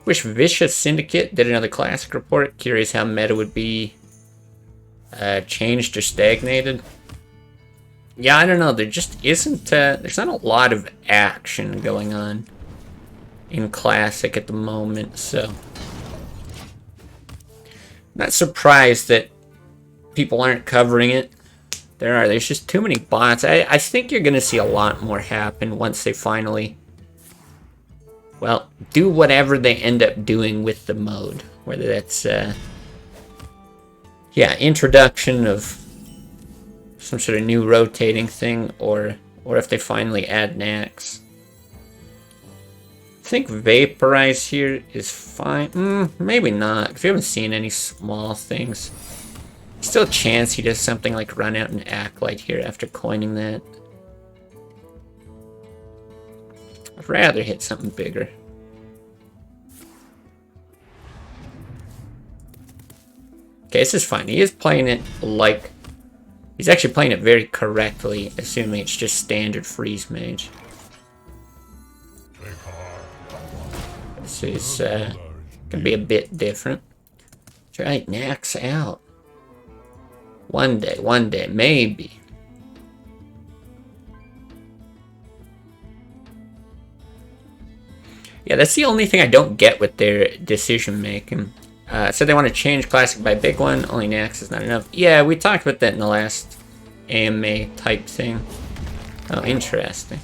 Wish Vicious Syndicate did another classic report. Curious how meta would be changed or stagnated. Yeah, I don't know. There just isn't... there's not a lot of action going on in classic at the moment, so... Not surprised that people aren't covering it. There's just too many bots. I think you're going to see a lot more happen once they finally, well, do whatever they end up doing with the mode. Whether that's, yeah, introduction of some sort of new rotating thing, or if they finally add Nax. I think Vaporize here is fine. Maybe not, because we haven't seen any small things. Still a chance he does something like run out an Acolyte here after coining that. I'd rather hit something bigger. Okay, this is fine. He is playing it like... He's actually playing it very correctly, assuming it's just standard Freeze Mage. This is gonna be a bit different. Try Nax out. One day, maybe. Yeah, that's the only thing I don't get with their decision making. So they want to change Classic by big one, only Nax is not enough. Yeah, we talked about that in the last AMA type thing. Oh, interesting.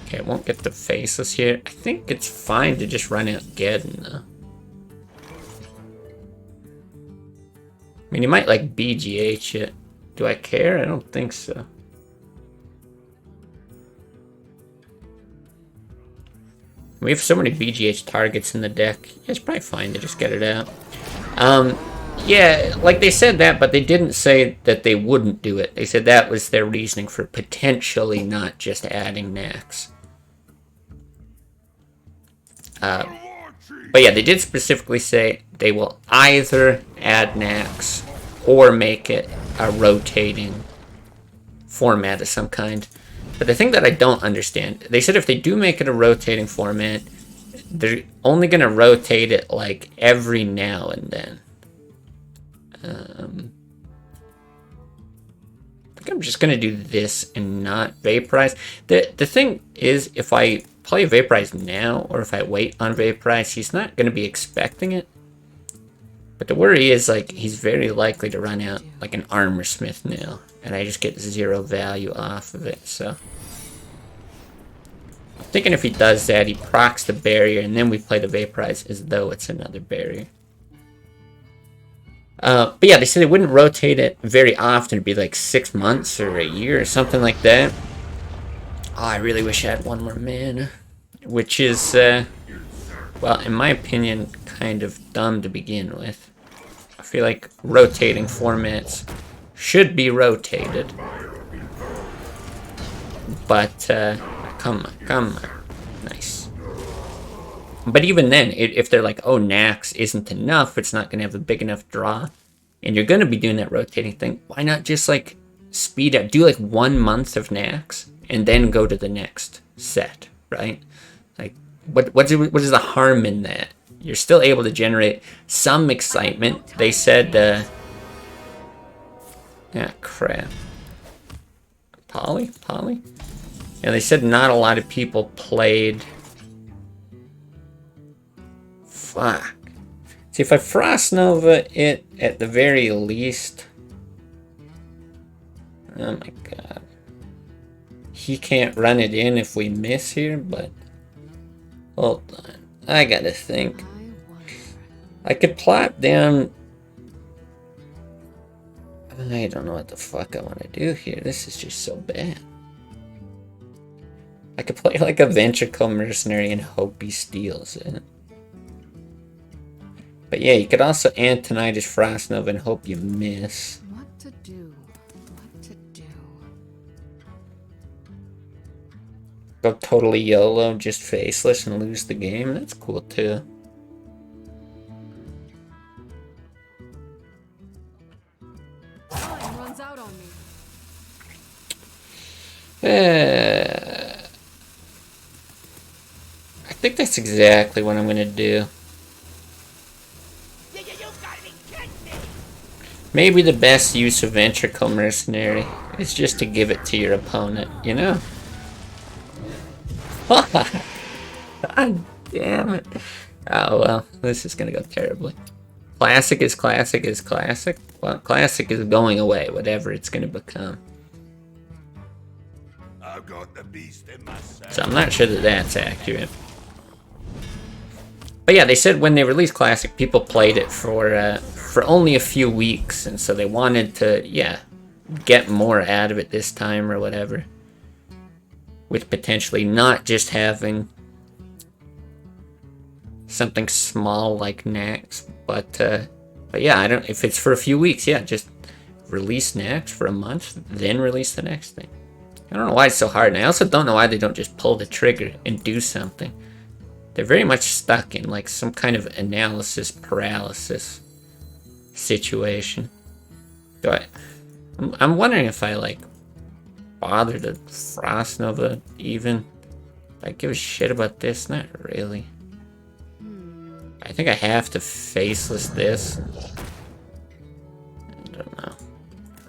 Okay, I won't get the Faceless here. I think it's fine to just run out Geddon, though. I mean, you might like BGH it. Do I care? I don't think so. We have so many BGH targets in the deck. Yeah, it's probably fine to just get it out. Yeah, like they said that, but they didn't say that they wouldn't do it. They said that was their reasoning for potentially not just adding Nax. But yeah, they did specifically say they will either add Nax or make it a rotating format of some kind. But the thing that I don't understand, they said if they do make it a rotating format, they're only going to rotate it like every now and then. I think I'm just going to do this and not Vaporize. The thing is, if I play Vaporize now, or if I wait on Vaporize, he's not going to be expecting it. But the worry is, like, he's very likely to run out like an Armor Smith now, and I just get 0 value off of it, so... I'm thinking if he does that, he procs the barrier, and then we play the Vaporize as though it's another barrier. But yeah, they said they wouldn't rotate it very often. It'd be like 6 months or a year or something like that. Oh, I really wish I had one more mana. Which is, well, in my opinion, kind of dumb to begin with. I feel like rotating formats should be rotated. But, come on. Nice. But even then, if they're like, oh, Nax isn't enough, it's not going to have a big enough draw, and you're going to be doing that rotating thing, why not just, like, speed up, do, like, 1 month of Nax, and then go to the next set, right? Like, what is the harm in that? You're still able to generate some excitement. They said, ah, crap. Poly? Yeah, they said not a lot of people played... Fuck. See, if I Frost Nova it at the very least... Oh my god. He can't run it in if we miss here, but... Hold on. I gotta think. I could plop down... I don't know what the fuck I want to do here. This is just so bad. I could play like a Ventricle Mercenary and hope he steals it. But yeah, you could also Antonitis Frost Nova and hope you miss. What to do? What to do? Go totally YOLO, just faceless and lose the game. That's cool too. Time runs out on me. I think that's exactly what I'm gonna do. Maybe the best use of Ventricle Mercenary is just to give it to your opponent, you know? God damn it. Oh well, this is gonna go terribly. Classic is classic is classic. Well, classic is going away, whatever it's gonna become. I've got the beast in my sack. So I'm not sure that that's accurate. But yeah, they said when they released Classic, people played it for only a few weeks, and so they wanted to, yeah, get more out of it this time or whatever. With potentially not just having something small like Nax, but yeah, I don't. If it's for a few weeks, yeah, just release Nax for a month, then release the next thing. I don't know why it's so hard, and I also don't know why they don't just pull the trigger and do something. They're very much stuck in like some kind of analysis paralysis situation. I'm wondering if I like bother to Frost Nova even. I give a shit about this? Not really. I think I have to faceless this. I don't know.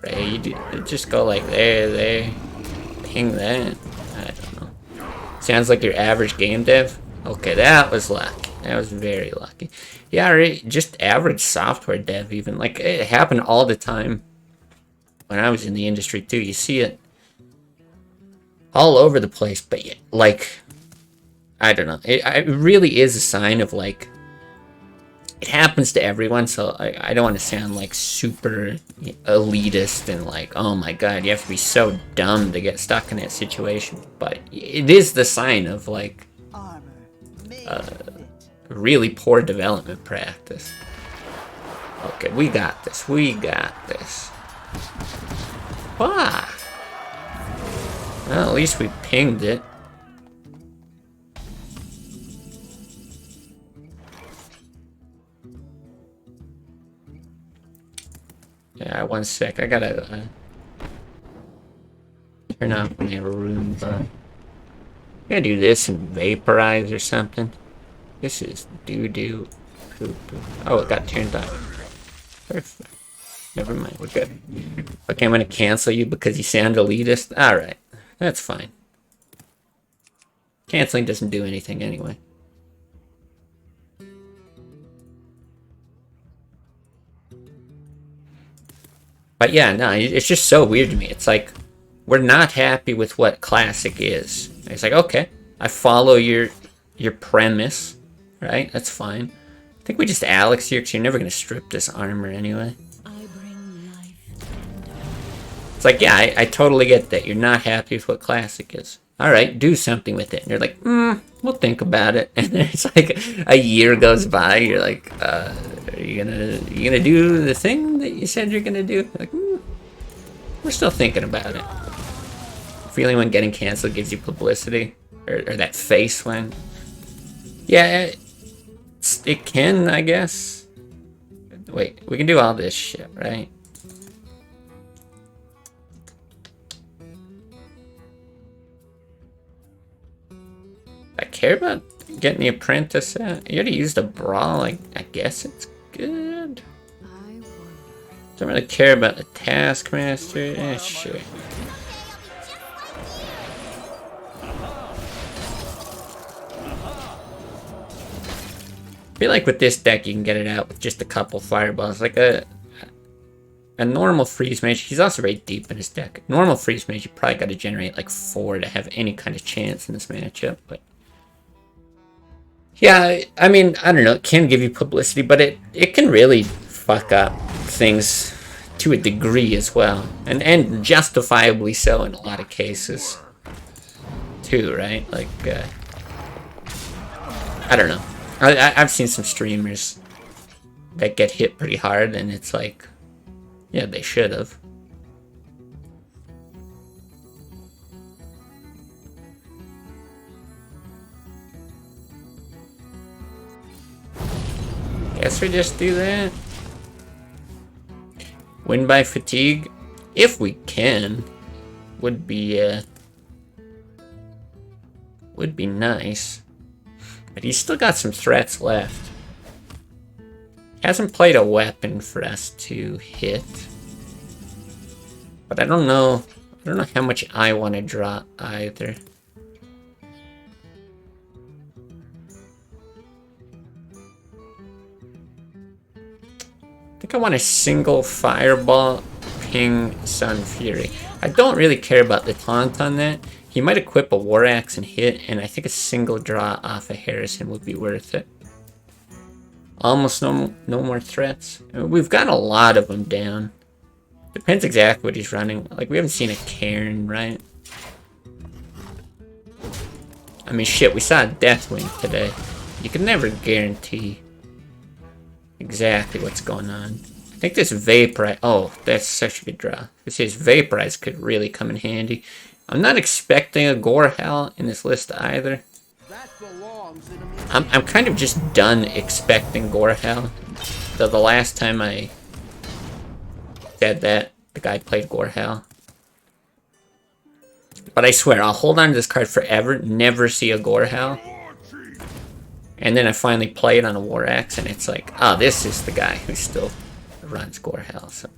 Right, you just go like there, ping that. I don't know. Sounds like your average game dev. Okay, that was lucky. That was very lucky. Yeah, right, just average software dev even. Like, it happened all the time when I was in the industry too. You see it all over the place. But, yeah, like, I don't know. It really is a sign of, like, it happens to everyone. So I don't want to sound, like, super elitist and, like, oh my god, you have to be so dumb to get stuck in that situation. But it is the sign of, like, really poor development practice. Okay, we got this. We got this. Wow. Well, at least we pinged it. Yeah, 1 sec. I gotta turn off my room. Gotta do this and vaporize or something. This is doo-doo. Poo-poo. Oh, it got turned on. Perfect. Never mind, we're good. Okay, I'm gonna cancel you because you sound elitist. Alright, that's fine. Canceling doesn't do anything anyway. But yeah, no, it's just so weird to me. It's like, we're not happy with what Classic is. It's like, okay, I follow your premise, right? That's fine. I think we just Alex here because you're never going to strip this armor anyway. It's like, yeah, I totally get that. You're not happy with what Classic is. Alright, do something with it. And you're like, we'll think about it. And then it's like a year goes by. You're like, are you gonna do the thing that you said you're gonna do? Like, we're still thinking about it. Feeling when getting canceled gives you publicity, or that face when. Yeah, it can, I guess. Wait, we can do all this shit, right? I care about getting the apprentice out. You already used a brawl, like, I guess it's good. Don't really care about the taskmaster. Eh, sure. I feel like with this deck you can get it out with just a couple fireballs. Like a normal freeze mage, he's also very deep in his deck. Normal freeze mage, you probably got to generate like 4 to have any kind of chance in this matchup. But yeah, I mean, I don't know, it can give you publicity, but it can really fuck up things to a degree as well. And justifiably so in a lot of cases. too, right? Like, I don't know. I've seen some streamers that get hit pretty hard, and it's like, yeah, they should have. Guess we just do that. Win by fatigue, if we can, would be nice. But he's still got some threats left. Hasn't played a weapon for us to hit. But I don't know how much I want to draw either. I think I want a single fireball, ping, Sun Fury. I don't really care about the taunt on that. He might equip a War Axe and hit, and I think a single draw off of Harrison would be worth it. Almost no more threats. We've got a lot of them down. Depends exactly what he's running. Like, we haven't seen a Cairn, right? I mean, shit, we saw a Deathwing today. You can never guarantee exactly what's going on. I think this Vaporize... Oh, that's such a good draw. This Vaporize could really come in handy. I'm not expecting a Gorehowl in this list either. I'm kind of just done expecting Gorehowl. Though the last time I said that, the guy played Gorehowl. But I swear, I'll hold on to this card forever, never see a Gorehowl. And then I finally play it on a War Axe, and it's like, oh, this is the guy who still runs Gorehowl. So.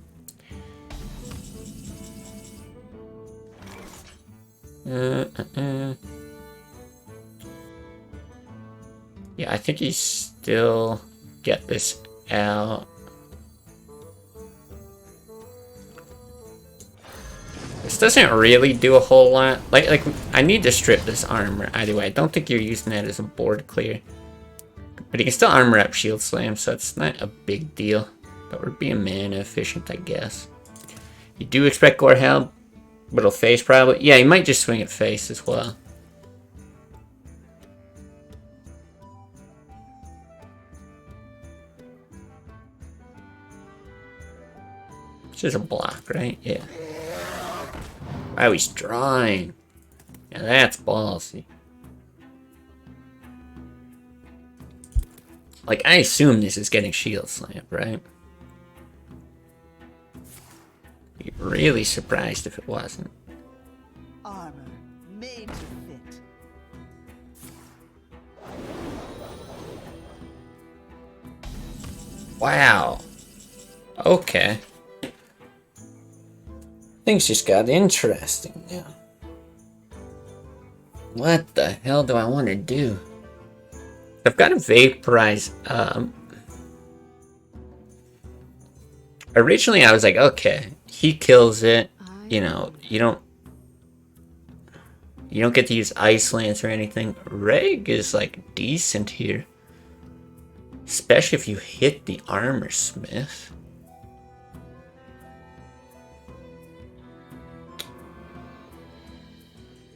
Yeah, I think he still get this out. This doesn't really do a whole lot. Like I need to strip this armor either way. I don't think you're using that as a board clear. But you can still armor up Shield Slam, so it's not a big deal. But we're being mana efficient, I guess. You do expect Gorehowl, but it'll face probably. Yeah, he might just swing at face as well. It's just a block, right? Yeah. Oh, he's drawing. Yeah, that's ballsy. Like, I assume this is getting Shield Slam, right? Be really surprised if it wasn't. Armor made to fit. Wow. Okay. Things just got interesting now. What the hell do I want to do? I've got to vaporize. Originally, I was like, okay, he kills it. You know, you don't get to use Ice Lance or anything. Reg is like decent here, especially if you hit the Armor Smith.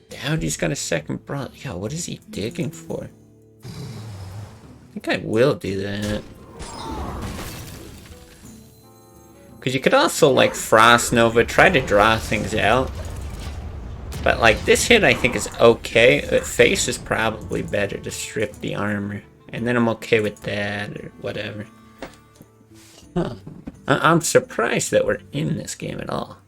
Dowdy's got a second brother. Yeah, what is he digging for? I think I will do that. Because you could also, like, Frost Nova, try to draw things out. But, like, this hit I think is okay. But face is probably better to strip the armor. And then I'm okay with that, or whatever. Huh. I'm surprised that we're in this game at all.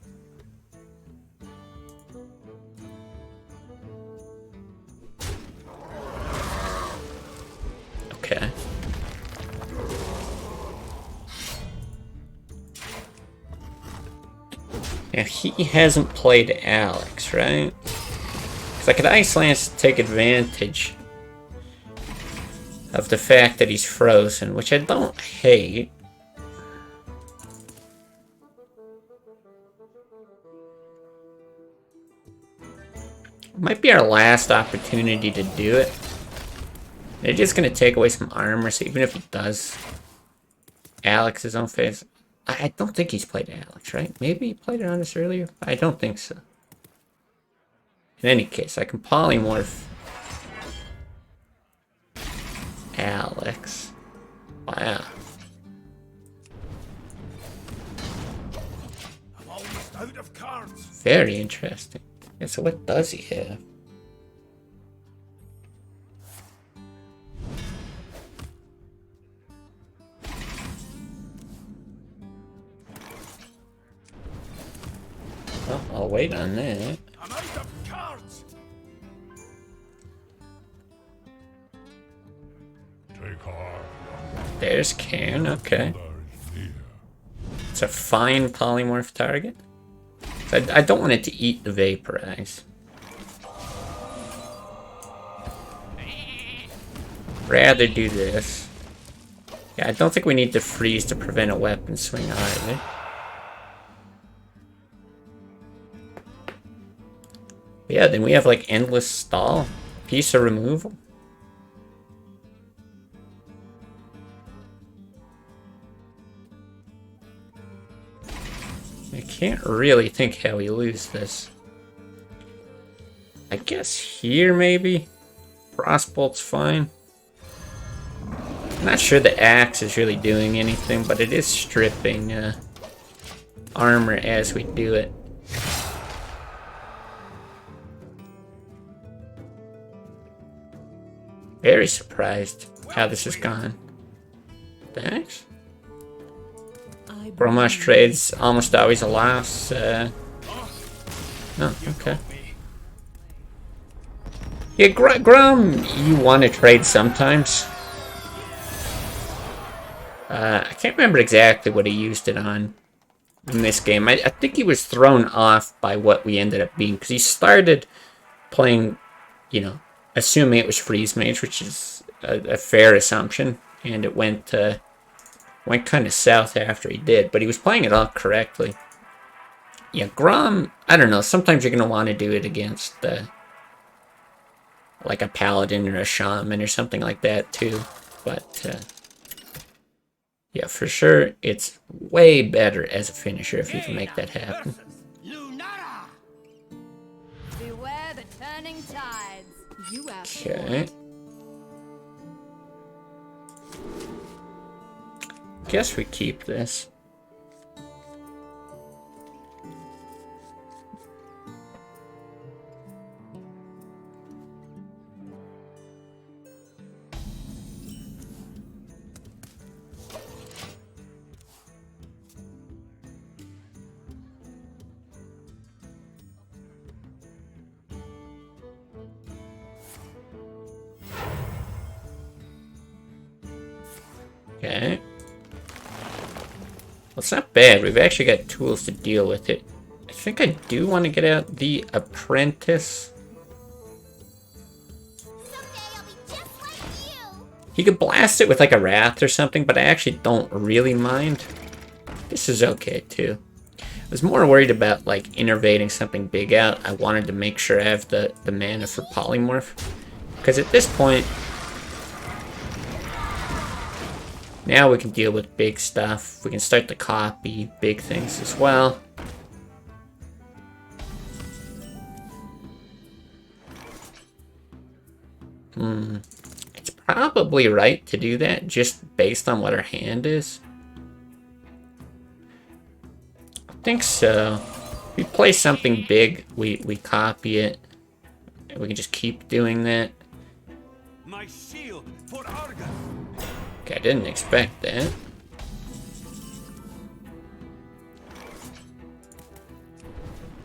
Okay. Now, he hasn't played Alex, right? Because I could Ice Lance to take advantage of the fact that he's frozen, which I don't hate. Might be our last opportunity to do it. They're just going to take away some armor, so even if he does Alex's own face... I don't think he's played Alex, right? Maybe he played it on us earlier? I don't think so. In any case, I can polymorph Alex. Wow. I'm almost out of cards. Very interesting. Yeah, so what does he have? Well, I'll wait on that. I'm out of cards. Take heart. There's Cairn, okay. There is near. It's a fine polymorph target. I don't want it to eat the vaporize. Rather do this. Yeah, I don't think we need to freeze to prevent a weapon swing either. But yeah, then we have like endless stall. Piece of removal. I can't really think how we lose this. I guess here maybe? Frostbolt's fine. I'm not sure the axe is really doing anything, but it is stripping armor as we do it. Very surprised how this has gone. Thanks. Bromash trades almost always a loss. No, okay. Yeah, Grom, you want to trade sometimes. I can't remember exactly what he used it on in this game. I think he was thrown off by what we ended up being, because he started playing, you know, assuming it was Freeze Mage, which is a fair assumption, and it went kind of south after he did, but he was playing it all correctly. Yeah, Grom, I don't know, sometimes you're going to want to do it against like a Paladin or a Shaman or something like that too, but yeah, for sure, it's way better as a finisher if you can make that happen. Beware the turning tides. You asked for Okay. it. Guess we keep this. Okay. Well, it's not bad. We've actually got tools to deal with it. I think I do want to get out the Apprentice. He could blast it with like a Wrath or something, but I actually don't really mind. This is okay too. I was more worried about like innervating something big out. I wanted to make sure I have the mana for Polymorph. Because at this point, now we can deal with big stuff. We can start to copy big things as well. It's probably right to do that just based on what our hand is. I think so. If we play something big, we copy it. And we can just keep doing that. My shield for Argus. Okay, I didn't expect that.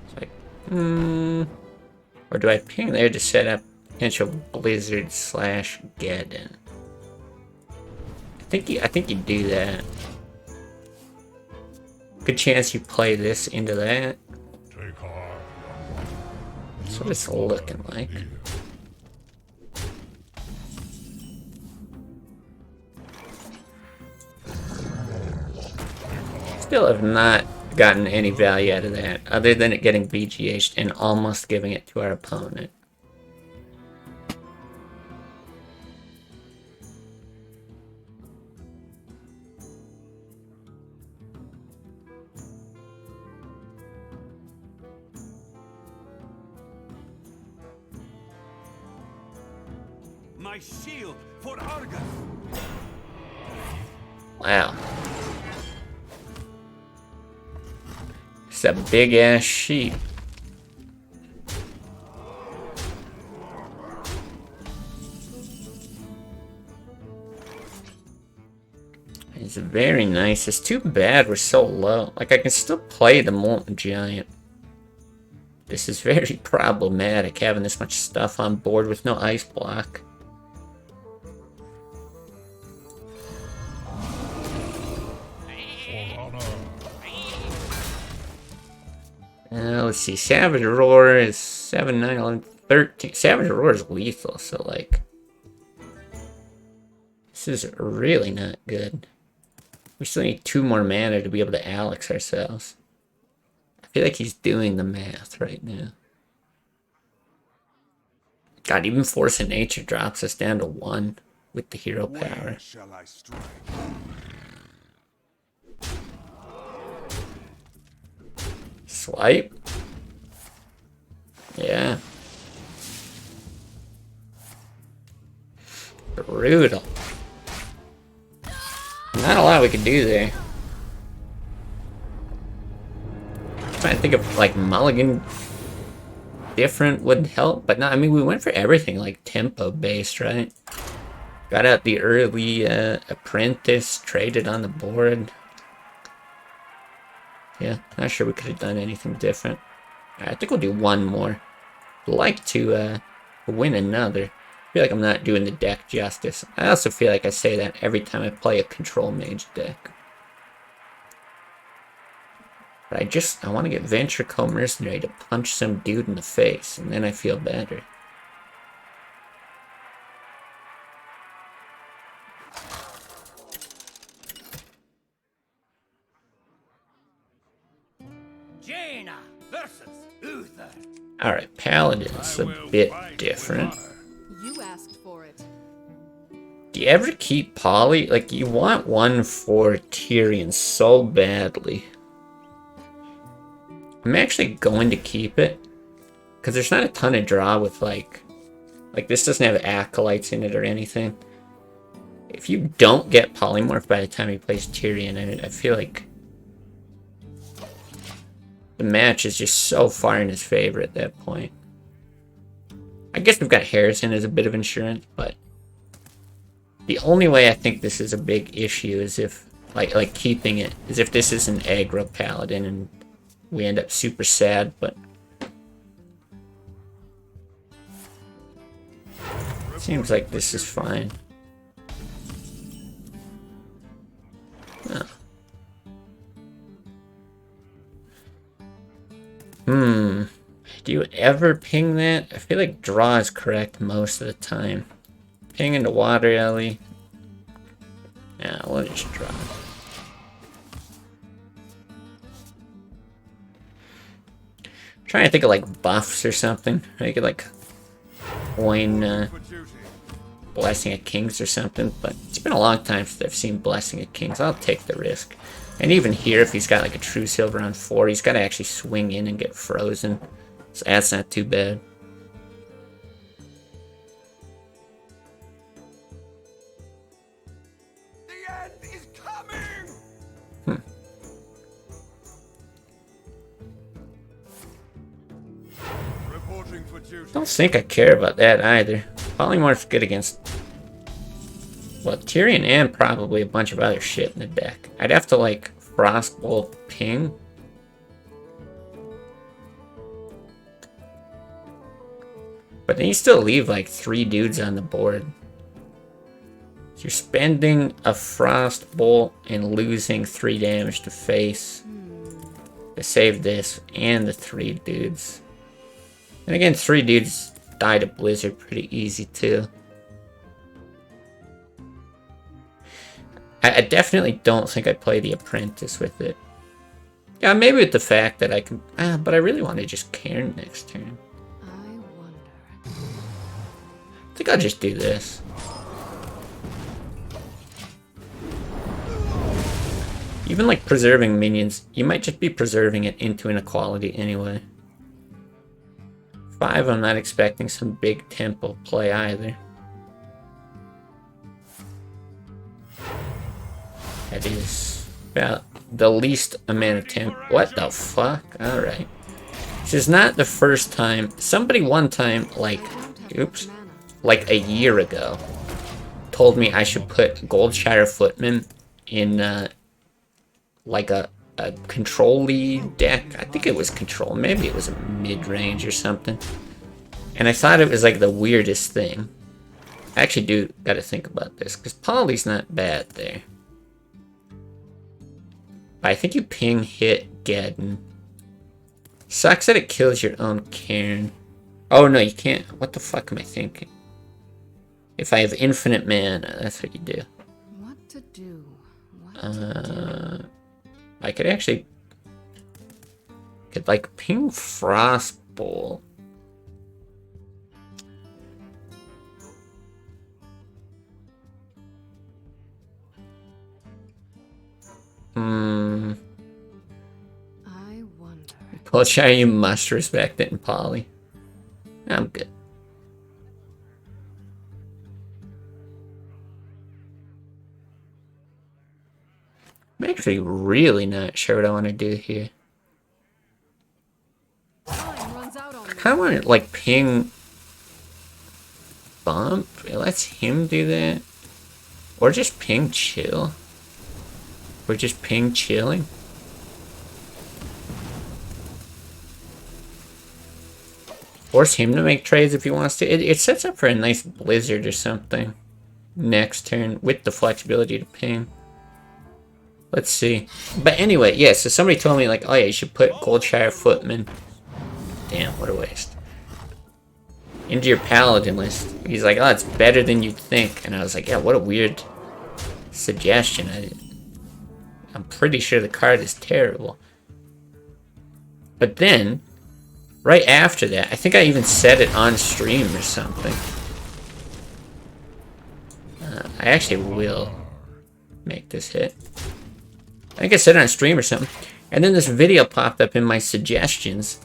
It's like, or do I ping there to set up potential Blizzard / Geddon? I think you do that. Good chance you play this into that. Take heart. That's what it's looking like. Still have not gotten any value out of that, other than it getting VGH'd and almost giving it to our opponent. My shield for Argus. Wow. It's a big ass sheep. It's very nice. It's too bad we're so low. Like, I can still play the Molten Giant. This is very problematic, having this much stuff on board with no ice block. Let's see. Savage Roar is 7, 9, 11, 13. Savage Roar is lethal, so, like... This is really not good. We still need 2 more mana to be able to Alex ourselves. I feel like he's doing the math right now. God, even Force of Nature drops us down to 1 with the hero power. Where shall I strike? Swipe. Yeah. Brutal. Not a lot we can do there. I'm trying to think of, like, Mulligan different would help, but no, I mean, we went for everything, like, tempo-based, right? Got out the early Apprentice, traded on the board. Yeah, not sure we could have done anything different. I think we'll do 1 more. I'd like to win another. I feel like I'm not doing the deck justice. I also feel like I say that every time I play a Control Mage deck. But I want to get Ventricle Mercenary to punch some dude in the face, and then I feel better. Jaina versus Uther. Alright, Paladin's a bit different. You asked for it. Do you ever keep Poly? Like, you want 1 for Tyrion so badly. I'm actually going to keep it. Because there's not a ton of draw with, like, this doesn't have Acolytes in it or anything. If you don't get Polymorph by the time he plays Tyrion in it, I feel like the match is just so far in his favor at that point. I guess we've got Harrison as a bit of insurance, but the only way I think this is a big issue is if, like keeping it, is if this is an aggro Paladin and we end up super sad, but seems like this is fine. Oh. Do you ever ping that? I feel like draw is correct most of the time. Ping into Water Alley. Yeah, we'll just draw. I'm trying to think of like buffs or something. I could like coin Blessing of Kings or something, but it's been a long time since I've seen Blessing of Kings. I'll take the risk. And even here, if he's got like a True Silver on 4, he's got to actually swing in and get frozen. So that's not too bad. The end is coming. Reporting for duty. Don't think I care about that either. Polymorph's good against, well, Tyrion and probably a bunch of other shit in the deck. I'd have to like Frostbolt ping. But then you still leave like 3 dudes on the board. So you're spending a Frostbolt and losing 3 damage to face to save this and the 3 dudes. And again, 3 dudes die to Blizzard pretty easy too. I definitely don't think I play the Apprentice with it. Yeah, maybe with the fact that I can... but I really want to just Cairn next turn. I wonder. I think I'll just do this. Even like preserving minions, you might just be preserving it into inequality anyway. 5, I'm not expecting some big tempo play either. That is about the least amount of temp. What the fuck? Alright. This is not the first time. Somebody one time, like, oops, like a year ago, told me I should put Goldshire Footman in, like a control lead deck. I think it was control. Maybe it was a mid-range or something. And I thought it was like the weirdest thing. I actually do gotta think about this, because Polly's not bad there. But I think you ping hit Geddon. Sucks that it kills your own Cairn. Oh no, you can't. What the fuck am I thinking? If I have infinite mana, that's what you do. What to do? What to do? I could actually... could like ping Frostbolt. I wonder. Goldshire, you must respect it in Poly. I'm good. I'm actually really not sure what I want to do here. Time runs out on I me. kind of want to like ping Bump. It lets him do that. Or just ping Chill. Or just ping Chilling. Force him to make trades if he wants to. It sets up for a nice Blizzard or something next turn with the flexibility to ping. Let's see. But anyway, yeah, so somebody told me, like, oh yeah, you should put Goldshire Footman. Damn, what a waste. Into your Paladin list. He's like, oh, it's better than you'd think. And I was like, yeah, what a weird suggestion. I'm pretty sure the card is terrible. But then, right after that, I think I even said it on stream or something. I actually will make this hit. I think I said it on stream or something. And then this video popped up in my suggestions.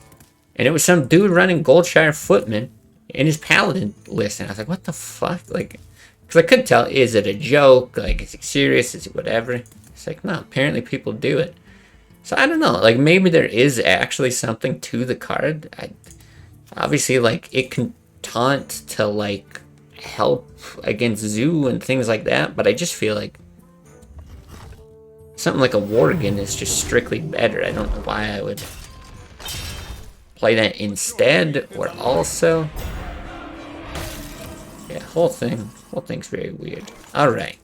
And it was some dude running Goldshire Footman in his Paladin list. And I was like, what the fuck? Like, because I couldn't tell, is it a joke? Like, is it serious? Is it whatever? It's like, no, apparently people do it. So I don't know. Like, maybe there is actually something to the card. Obviously, like, it can taunt to, like, help against Zoo and things like that. But I just feel like something like a Worgen is just strictly better. I don't know why I would play that instead or also. Yeah, whole thing's very weird. Alright.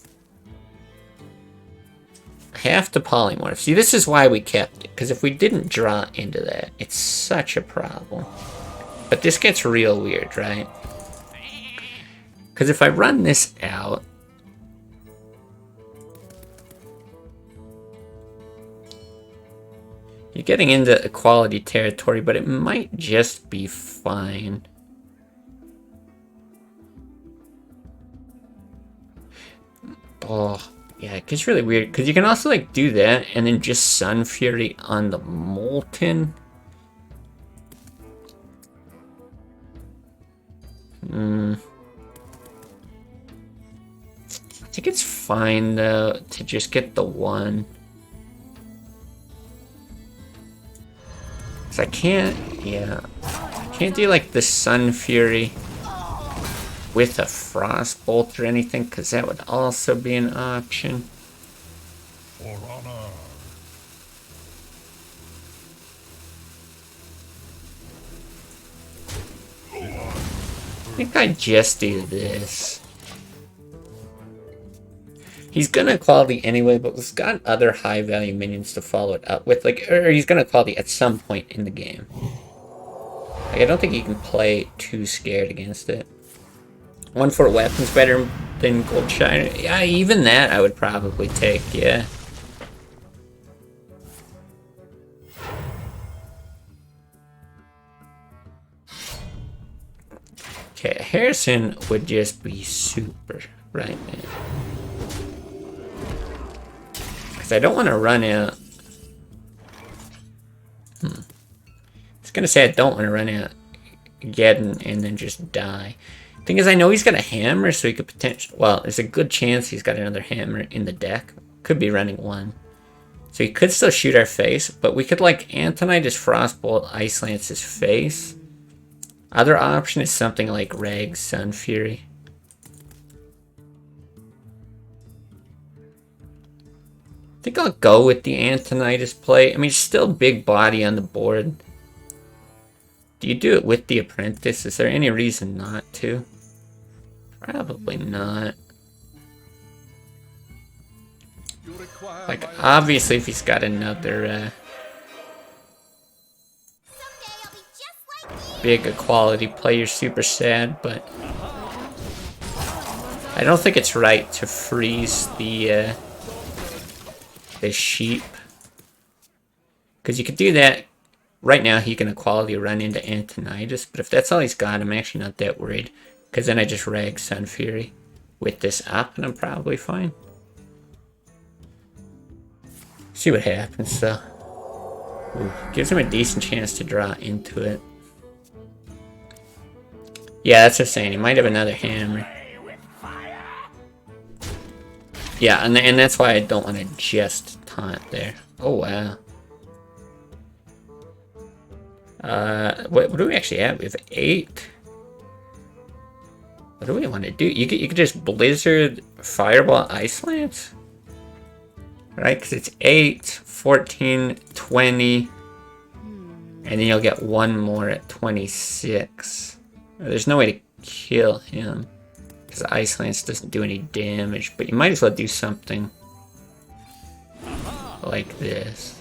Have to polymorph. See, this is why we kept it, because if we didn't draw into that, it's such a problem. But this gets real weird, right? Because if I run this out, you're getting into equality territory, but it might just be fine. Oh, yeah, it gets really weird. Because you can also, like, do that and then just Sun Fury on the Molten. I think it's fine, though, to just get the one. Because I can't, yeah. I can't do, like, the Sun Fury with a Frostbolt or anything, because that would also be an option. For honor. I think I just do this. He's gonna quality anyway, but we've got other high value minions to follow it up with, like, or he's gonna quality at some point in the game. Like, I don't think you can play too scared against it. 1-4 weapons better than Goldshire. Yeah, even that I would probably take, yeah. Okay, Harrison would just be super right now. Because I don't want to run out. I was going to say I don't want to run out Geddon and then just die. Thing is, I know he's got a hammer, so he could potentially... Well, there's a good chance he's got another hammer in the deck. Could be running 1. So he could still shoot our face, but we could like Antonite his Frostbolt, Ice Lance his face. Other option is something like Reg, Sun Fury. I think I'll go with the Antonitis play. I mean, still big body on the board. Do you do it with the Apprentice? Is there any reason not to? Probably not. Like, obviously, if he's got another big equality player, super sad, but I don't think it's right to freeze the sheep. Because you could do that. Right now, he can equality run into Antonitis, but if that's all he's got, I'm actually not that worried. Because then I just rag Sun Fury with this up, and I'm probably fine. See what happens, though. Ooh, gives him a decent chance to draw into it. Yeah, that's what I'm saying. He might have another hammer. Yeah, and that's why I don't want to just taunt there. Oh, wow. What do we actually have? We have 8. What do we want to do? You could just Blizzard, Fireball, Ice Lance? Right? Because it's 8, 14, 20. And then you'll get 1 more at 26. There's no way to kill him. Because Ice Lance doesn't do any damage. But you might as well do something like this.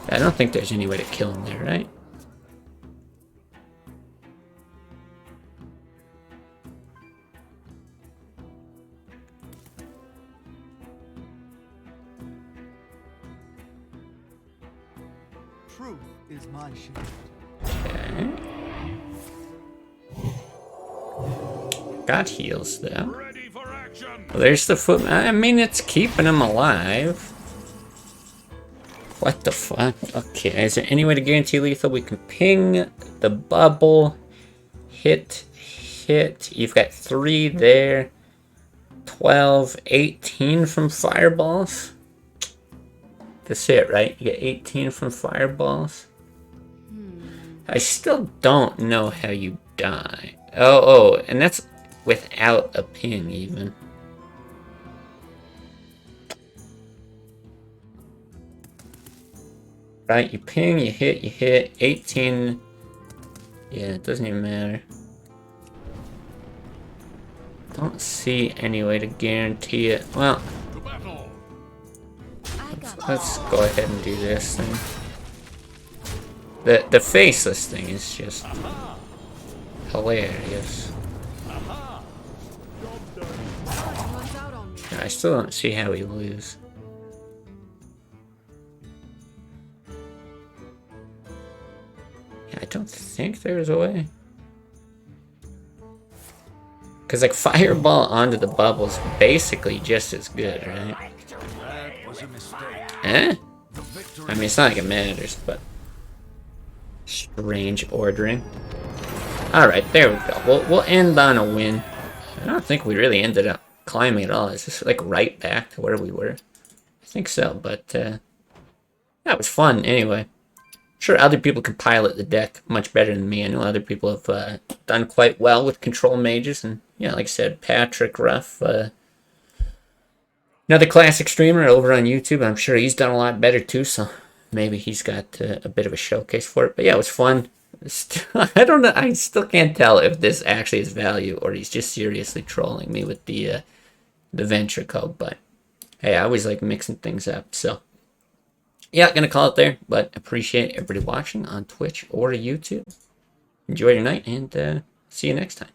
I don't think there's any way to kill him there, right? Truth is my shield. Okay. Got heals though. Ready for action. Well, there's the foot. I mean, it's keeping him alive. What the fuck? Okay, is there any way to guarantee lethal? We can ping the bubble. Hit. You've got 3 there. 12, 18 from fireballs. That's it, right? You get 18 from fireballs. I still don't know how you die. Oh, and that's without a ping even. Right, you ping, you hit, 18. Yeah, it doesn't even matter. Don't see any way to guarantee it. Well, let's go ahead and do this thing. The faceless thing is just hilarious. I still don't see how we lose. I don't think there's a way. Because, like, Fireball onto the bubble's basically just as good, right? That was a mistake. Eh? The victory. I mean, it's not like it matters, but... Strange ordering. Alright, there we go. We'll end on a win. I don't think we really ended up climbing at all. Is this, like, right back to where we were? I think so, but, that was fun, anyway. Sure, other people can pilot the deck much better than me. I know other people have done quite well with control mages, and yeah, like I said, Patrick Ruff, another classic streamer over on YouTube. I'm sure he's done a lot better too, so maybe he's got a bit of a showcase for it. But yeah, it was fun. I don't know. I still can't tell if this actually is value or he's just seriously trolling me with the venture code. But hey, I always like mixing things up, so. Yeah, gonna call it there, but appreciate everybody watching on Twitch or YouTube. Enjoy your night, and see you next time.